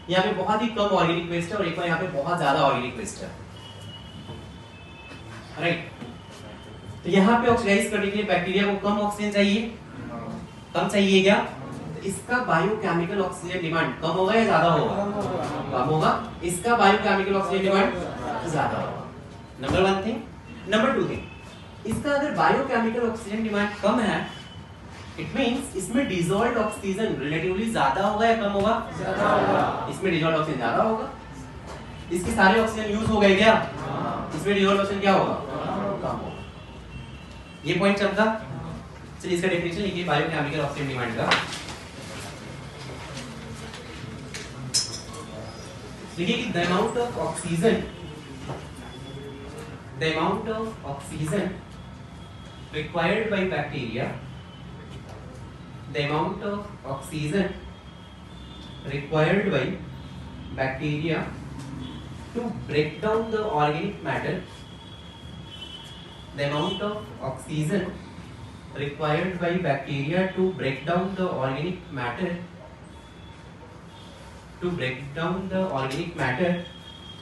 यहाँ पे बहुत ही कम ऑर्गेनिक वेस्ट है और एक बार यहाँ पे बहुत ज्यादा ऑर्गेनिक वेस्ट है, राइट? तो यहाँ पे ऑक्सीडाइज करने के लिए बैक्टीरिया को कम ऑक्सीजन चाहिए, कम चाहिए क्या? तो इसका बायोकेमिकल ऑक्सीजन डिमांड कम होगा या ज्यादा होगा? कम होगा। इसका बायोकेमिकल ऑक्सीजन डिमांड ज्यादा होगा। Number 1 thing. नंबर 2 थिंग, इसका अगर बायोकेमिकल ऑक्सीजन डिमांड कम है, इट मींस इसमें डिसॉल्व्ड ऑक्सीजन रिलेटिवली ज्यादा होगा या कम होगा? ज्यादा होगा। इसमें डिसॉल्व्ड ऑक्सीजन ज्यादा होगा। इसके सारे ऑक्सीजन यूज हो गए क्या? इसमें डिसॉल्व्ड ऑक्सीजन क्या होगा? कम होगा। ये पॉइंट चलता। चलिए इसका डेफिनेशन लिखिए बायोकेमिकल ऑक्सीजन डिमांड का। लिखिए कि the amount of oxygen required by bacteria, the amount of oxygen required by bacteria to break down the organic matter, the amount of oxygen required by bacteria to break down the organic matter,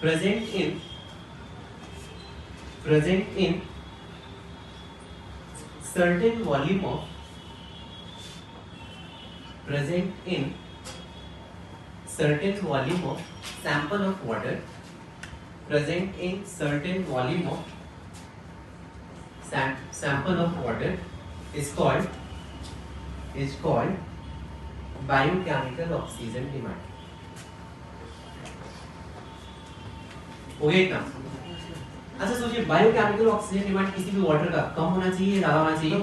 present in certain volume of sample of water, sample of water is called biochemical oxygen demand. हो गया इतना? अच्छा सोचिए, biochemical oxygen demand किसी भी water का कम होना चाहिए, ज्यादा होना चाहिए?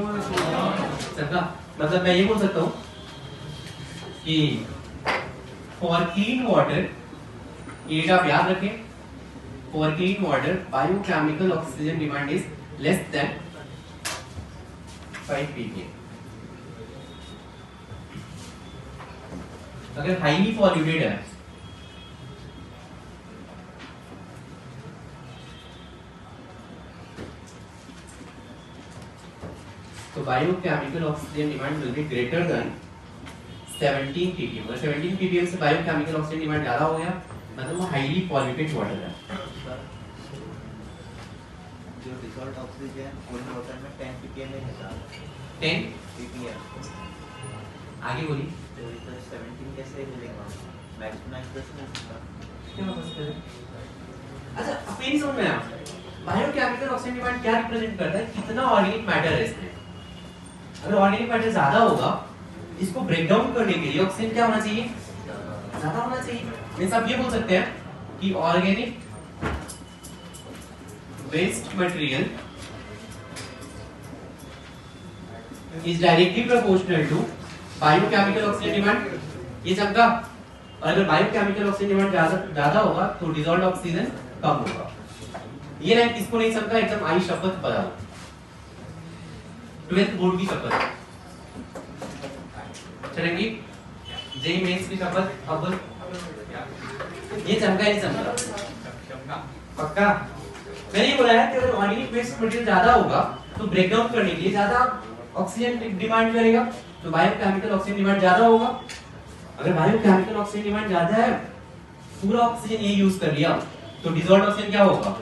सबका मतलब मैं ये बोल सकता हूँ कि फॉर क्लीन वाटर, ये आप याद रखें, for clean water biochemical oxygen demand is less than 5 ppm। अगर हाईली पॉल्यूटेड है तो biochemical oxygen demand will be greater than 17 ppm। अगर 17 ppm से बायोकेमिकल ऑक्सीजन डिमांड ज्यादा हो गया मतलब वो हाईली पॉल्यूटेड वाटर है। जो डिसॉल्व्ड ऑक्सीजन कूलिंग वाटर में 10 ppm में होता है। 10 ppm। आगे बोलिए। तो इधर 17 कैसे मिलेगा? मैक्सिमम 10 मिलेगा। क्या वापस करें? अच्छा अब मेरी समझ में आया, बायोकेमिकल ऑक्सीजन डिमांड क्या रिप्रेजेंट करता है? कितना ऑर्गेनिक मैटर है इसमें। अगर ऑर्गेनिक मैटर ज्यादा होगा, इसको ब्रेक डाउन करने के लिए ऑक्सीजन क्या होना चाहिए? ज्यादा होना चाहिए। मींस आप ये बोल सकते हैं कि organic waste material is directly proportional to biochemical oxygen demand. ये चमका। और अगर बायोकेमिकल ऑक्सीजन डिमांड ज्यादा होगा तो डिसॉल्व्ड ऑक्सीजन कम होगा। ये लाइन किसको नहीं समझा? एकदम आई शपथ बता, 12th बोर्ड की शपथ चलेंगी, जेई मेंस की शपथ। अब ये चमका नहीं चमका? पक्का? मैंने ये बोला है कि अगर ऑर्गेनिक वेस्ट मटेरियल ज्यादा होगा तो ब्रेक डाउन करने के लिए ज्यादा ऑक्सीजन डिमांड करेगा, तो बायोकेमिकल ऑक्सीजन डिमांड ज्यादा होगा। अगर बायोकेमिकल ऑक्सीजन डिमांड ज्यादा है, पूरा ऑक्सीजन ये यूज कर लिया, तो डिसॉल्व्ड ऑक्सीजन क्या होगा?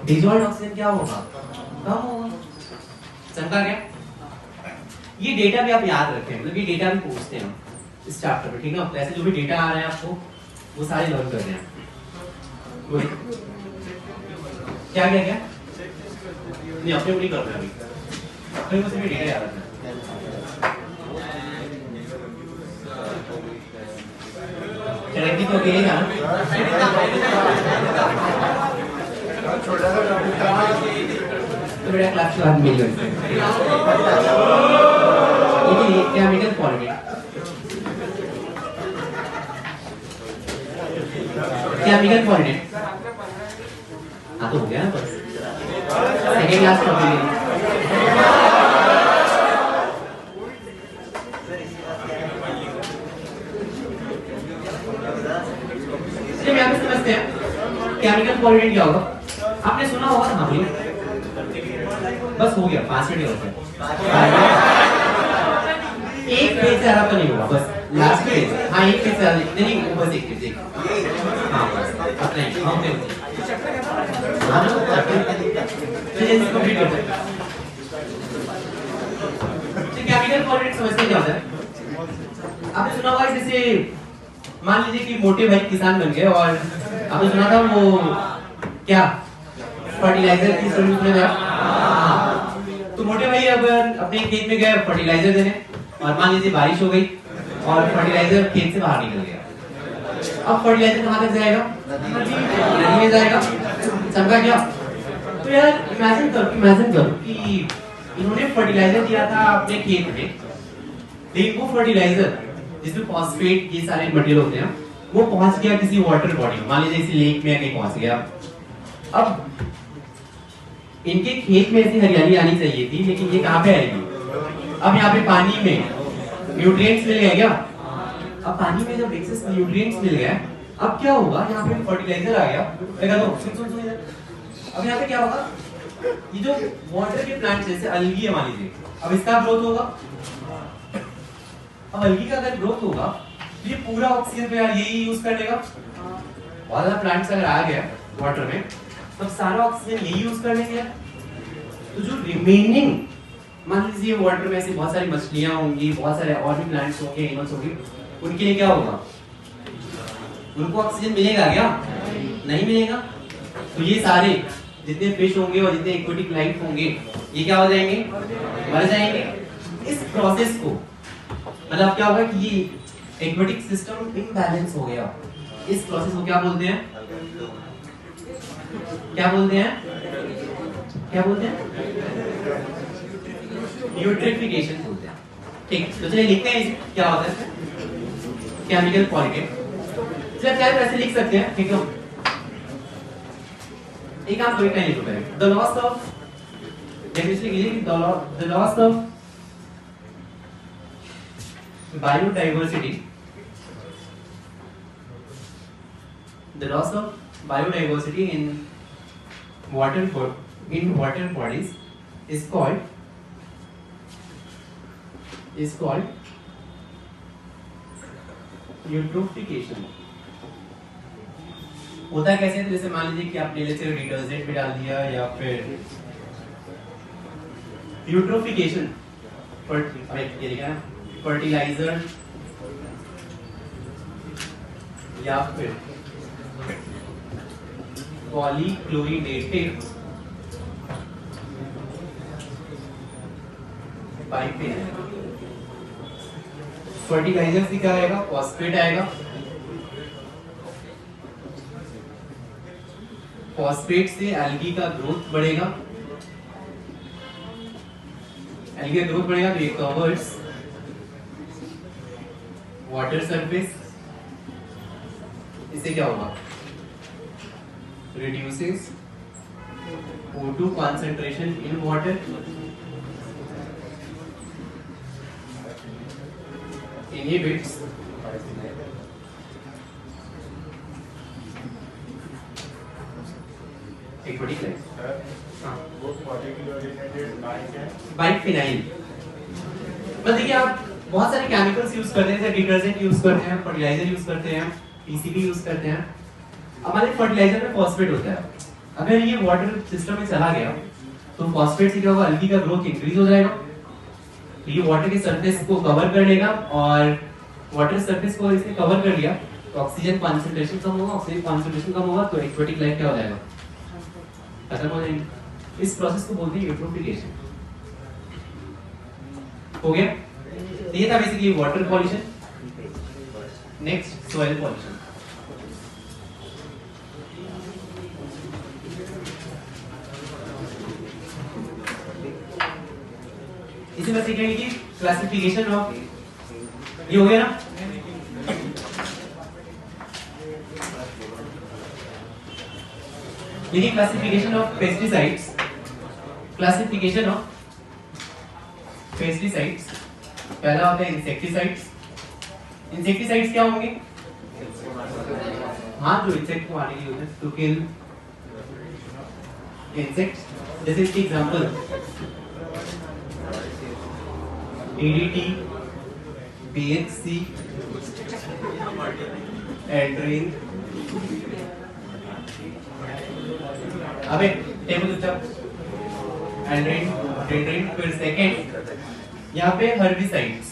डिसॉल्व्ड ऑक्सीजन क्या होगा? कम होगा। समझा क्या? ये डेटा भी आप याद रखें, मतलब ये डेटा भी पूछते हैं इस चैप्टर में, ठीक है? तो ऐसे जो भी डेटा आ रहे हैं आपको वो सारे लर्न कर रहे हैं। क्या क्या क्या नहीं अपने नहीं कर रहे अभी, अपने को सिर्फ डेटा याद रखना। चलेंगे तो ये ना तो बेटा क्लास के बाद मिल जाएंगे। ये केमिकल क्वालिटी, केमिकल क्वालिटी हाँ तो हो गया ना बस। Second class complete. इसलिए हम समझते हैं केमिकल पॉल्यूटेंट क्या होगा? आपने सुना होगा ना? हाँ बोलिए। बस हो गया, 5 मिनट होते हैं। एक पेज से ज्यादा तो नहीं होगा, बस लास्ट पेज। हाँ एक पेज से ज्यादा नहीं, बस एक पेज। हाँ बस अपना ही। हाँ ओके। हाँ ना चलिए इसको कंप्लीट करते हैं। केमिकल पॉल्यूटेंट समझते क्या होता है? आपने सुना होगा जैसे मान लीजिए कि मोटे भाई किसान बन गए और आपने सुना था वो क्या फर्टिलाइजर की स्टोरी सुने थे? तो मोटे भाई अब अपने खेत में गए फर्टिलाइजर देने और मान लीजिए बारिश हो गई और फर्टिलाइजर खेत से बाहर निकल गया। अब फर्टिलाइजर कहाँ तक जाएगा? नदी में जाएगा। समझा क्या? तो यार इमेजिन करो कि इन्होंने फर्टिलाइजर दिया था अपने खेत में, लेकिन वो फर्टिलाइजर जिसमें फॉस्फेट ये सारे मटेरियल होते हैं वो पहुंच गया किसी वाटर बॉडी में, मान लीजिए किसी लेक में कहीं पहुंच गया। अब इनके खेत में ऐसी हरियाली आनी चाहिए थी, लेकिन ये कहां पे आएगी? अब यहाँ पे पानी में न्यूट्रिएंट्स मिल गए क्या? अब पानी में जब एक्सेस न्यूट्रिएंट्स मिल गए, अब क्या होगा? यहाँ पे फर्टिलाइजर आ गया। देखा तो सुन इधर। अब यहाँ पे क्या होगा? ये जो वाटर के प्लांट्स जैसे अलगी है मान लीजिए, अब इसका ग्रोथ होगा। अब अलगी का अगर ग्रोथ होगा तो ये पूरा ऑक्सीजन तो यार यही यूज कर लेगा। बहुत ज्यादा प्लांट्स अगर आ गया वाटर में तब सारा ऑक्सीजन यही यूज कर लेंगे। तो जो रिमेनिंग मान लीजिए वाटर में ऐसी बहुत सारी मछलियां होंगी, बहुत सारे और भी प्लांट्स होंगे, एनिमल्स होंगे, उनके लिए क्या होगा? उनको ऑक्सीजन मिलेगा क्या? नहीं मिलेगा। तो ये सारे जितने फिश होंगे और जितने एक्वेटिक लाइफ होंगे ये क्या हो जाएंगे? मर जाएंगे। इस प्रोसेस को मतलब क्या होगा कि ये एक्वेटिक सिस्टम इम्बैलेंस हो गया। इस प्रोसेस को क्या बोलते हैं? क्या बोलते हैं? क्या बोलते हैं? यूट्रिफिकेशन बोलते हैं। ठीक, तो चलिए लिखते हैं इसे क्या होता है। केमिकल पॉल्यूटेंट चलिए क्या ऐसे लिख सकते हैं, ठीक है? एक काम कोई कहीं लिखो पहले। द लॉस ऑफ डेफिनेशन कीजिए कि the loss of biodiversity, the loss of biodiversity in water bodies is called eutrophication। होता कैसे है? जैसे मान लीजिए कि आपने जैसे डिटर्जेंट में डाल दिया या फिर यूट्रोफिकेशन ये लिखा है फर्टिलाइजर या फिर पॉलीक्लोरिनेटेड बाइफेनॉल। फर्टिलाइजर से क्या आएगा? फॉस्फेट आएगा। फॉस्फेट से एल्गी का ग्रोथ बढ़ेगा। एल्गी का ग्रोथ बढ़ेगा तो ये कवर्स वाटर सरफेस। इससे क्या होगा? reduces O2 concentration in water, inhibits aquatic life। बाइफेनाइल मतलब देखिए आप बहुत सारे केमिकल्स यूज करते हैं, जैसे डिटर्जेंट यूज करते हैं, फर्टिलाइजर यूज करते हैं, पीसीबी यूज करते हैं। हमारे फर्टिलाइजर में फॉस्फेट होता है। अगर ये वाटर सिस्टम में चला गया तो फॉस्फेट से क्या होगा? एल्गी का ग्रोथ इंक्रीज हो जाएगा। तो ये वाटर के सरफेस को कवर कर लेगा और वाटर सरफेस को इसने कवर कर लिया तो ऑक्सीजन कंसंट्रेशन कम होगा। ऑक्सीजन कंसंट्रेशन कम होगा तो एक्वेटिक लाइफ क्या हो जाएगा? खत्म हो जाएगी। इस प्रोसेस को बोलते हैं यूट्रोफिकेशन। हो गया? ये था basically water pollution. Next soil pollution. इसी में सीखेंगे कि क्लासिफिकेशन ऑफ, ये हो गया ना? देखिए classification of pesticides. Classification of pesticides पहला होता है इंसेक्टिसाइड्स। इंसेक्टिसाइड्स क्या होंगे? हाँ जो इंसेक्ट को मारने के लिए होते हैं, टू किल इंसेक्ट्स। जैसे इसकी एग्जांपल DDT, BHC, एड्रीन। अबे टेबल चुपचाप। एड्रीन, एड्रीन, फिर सेकंड यहाँ पे हर्बिसाइड्स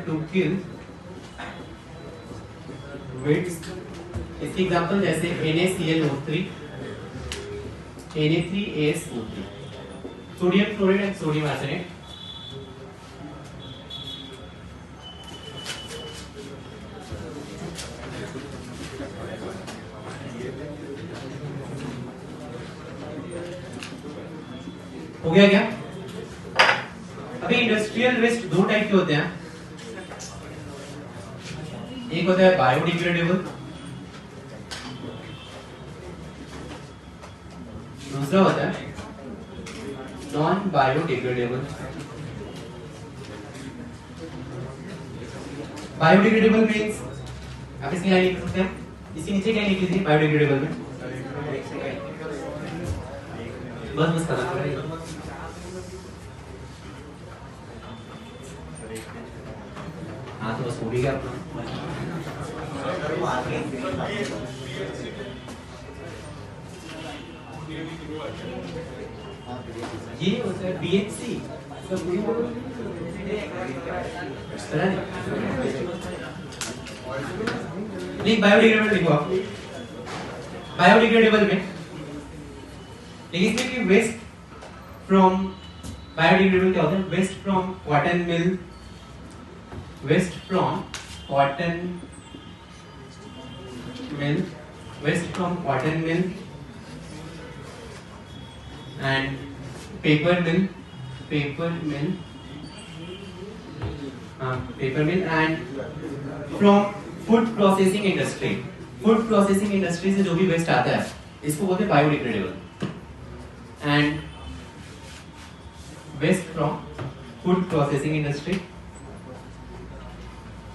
टू किल विड्स। इसकी एग्जांपल जैसे NaClO3, Na3ASO3, sodium chloride and sodium arsenate. हो गया क्या? अभी इंडस्ट्रियल वेस्ट दो टाइप के होते हैं। एक होता है बायोडिग्रेडेबल, दूसरा होता है नॉन बायोडिग्रेडेबल। बायोडिग्रेडेबल मींस आप इसकी लाइन लिख सकते हैं, इसके नीचे क्या लिख लीजिए बायोडिग्रेडेबल में। बस करना। हाँ तो बस हो भी गया अपना। ये होता है BHC। नहीं बायोडिग्रेडेबल लिखो आप। बायोडिग्रेडेबल में लेकिन इसमें कि वेस्ट फ्रॉम बायोडिग्रेडेबल क्या होता है? Waste from cotton mill, waste from cotton mill, waste from cotton mill and paper mill, paper mill, paper mill and from food processing industry. Food processing industry से जो भी वेस्ट आता है इसको बोलते हैं biodegradable. And waste from food processing industry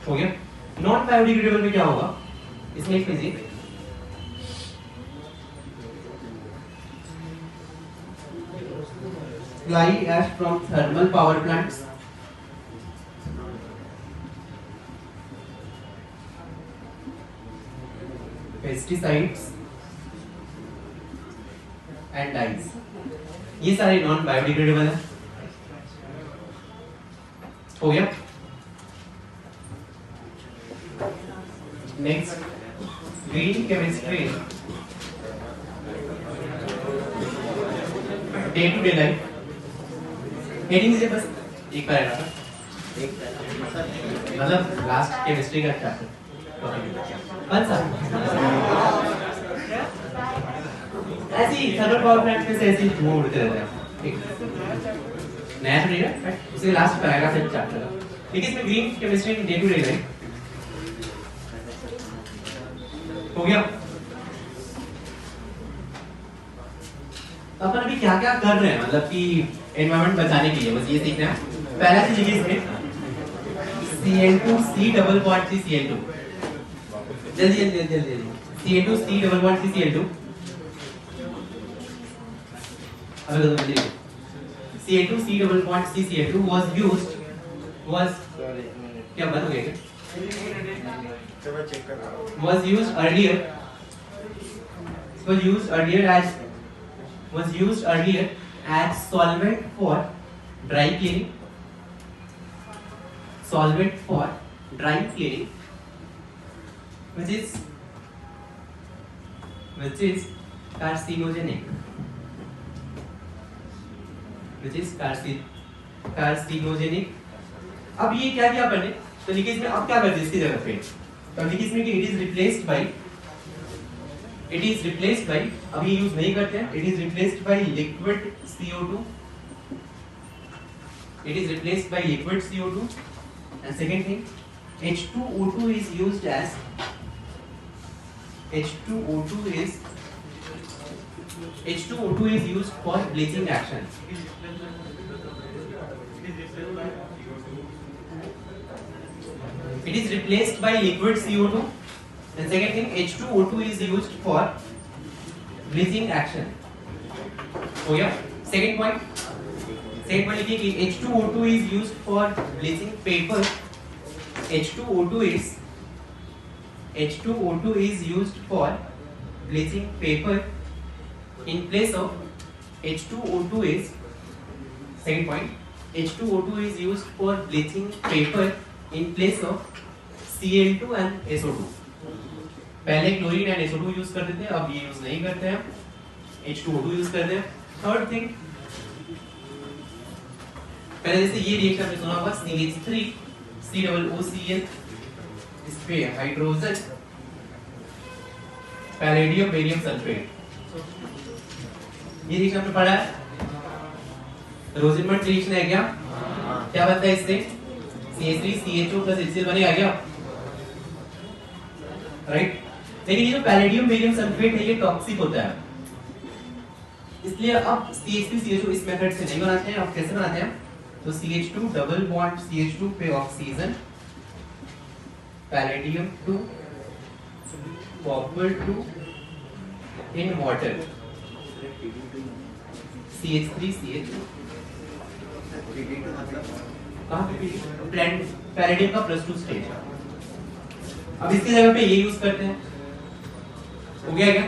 हो गया। नॉन बायोडिग्रेडेबल में क्या होगा? इसमें एक फिजिक fly ash from thermal power plants, pesticides and dyes, ये सारे नॉन बायोडिग्रेडेबल है। हो गया। Next green chemistry, day to day life. Heading से बस एक पैराग्राफ, मतलब लास्ट केमिस्ट्री का चैप्टर कौन सा? ऐसी थर्मल पावर प्लांट में से ऐसी मूव उड़ते रहते हैं। ठीक नया तो नहीं है, उसके लास्ट पैराग्राफ है चैप्टर का। ठीक है, इसमें green chemistry day to day life हो गया। अपन अभी क्या क्या कर रहे हैं, मतलब कि एनवायरनमेंट बचाने के लिए, बस ये सीखना है। पहला चीज लिखिए इसमें Cl2 C double bond C Cl2, जल्दी जल्दी जल्दी जल्दी Cl2 C double bond C Cl2। अब जल्दी Cl2 C double bond C Cl2 was क्या बंद हो गया क्या? was used earlier as solvent for dry cleaning, which is carcinogenic, अब ये क्या किया अपन ने, तो लिखिए इसमें अब क्या कर दिया इसकी जगह पे, तो लिखिए इसमें कि it is replaced by, अब ये यूज नहीं करते हैं, it is replaced by liquid CO2, and second thing H2O2 is used as for bleaching action, It is replaced by liquid CO2. And second thing, H2O2 is used for bleaching action. हो गया? Second point लिखिए कि H2O2 is used for bleaching paper. H2O2 is used for bleaching paper in place of H2O2 is second point. H2O2 is used for bleaching paper in place of Cl2 and SO2. पहले chlorine and SO2 use करते थे, अब ये use नहीं करते हैं, H2O2 use करते हैं. थर्ड थिंग, पहले जैसे ये रिएक्शन आपने सुना होगा CH3 COOCl, इस पे हाइड्रोजन पैलेडियम बेरियम सल्फेट. ये रिएक्शन आपने पढ़ा है, रोजेनबर्ग रिएक्शन है क्या? क्या बनता है इससे? CH3 CHO प्लस HCl बनेगा क्या? राइट. लेकिन ये जो पैलेडियम बेरियम सल्फेट है ये टॉक्सिक होता है, इसलिए अब CH3 CHO इस मेथड से नहीं बनाते हैं. अब कैसे बनाते हैं? तो CH2 डबल बॉन्ड CH2 पे oxygen, palladium 2 copper 2 in water, CH3 CHO. कहाँ पे पैलेडियम का +2 स्टेज. अब इसकी जगह पे ये यूज करते हैं. हो गया क्या?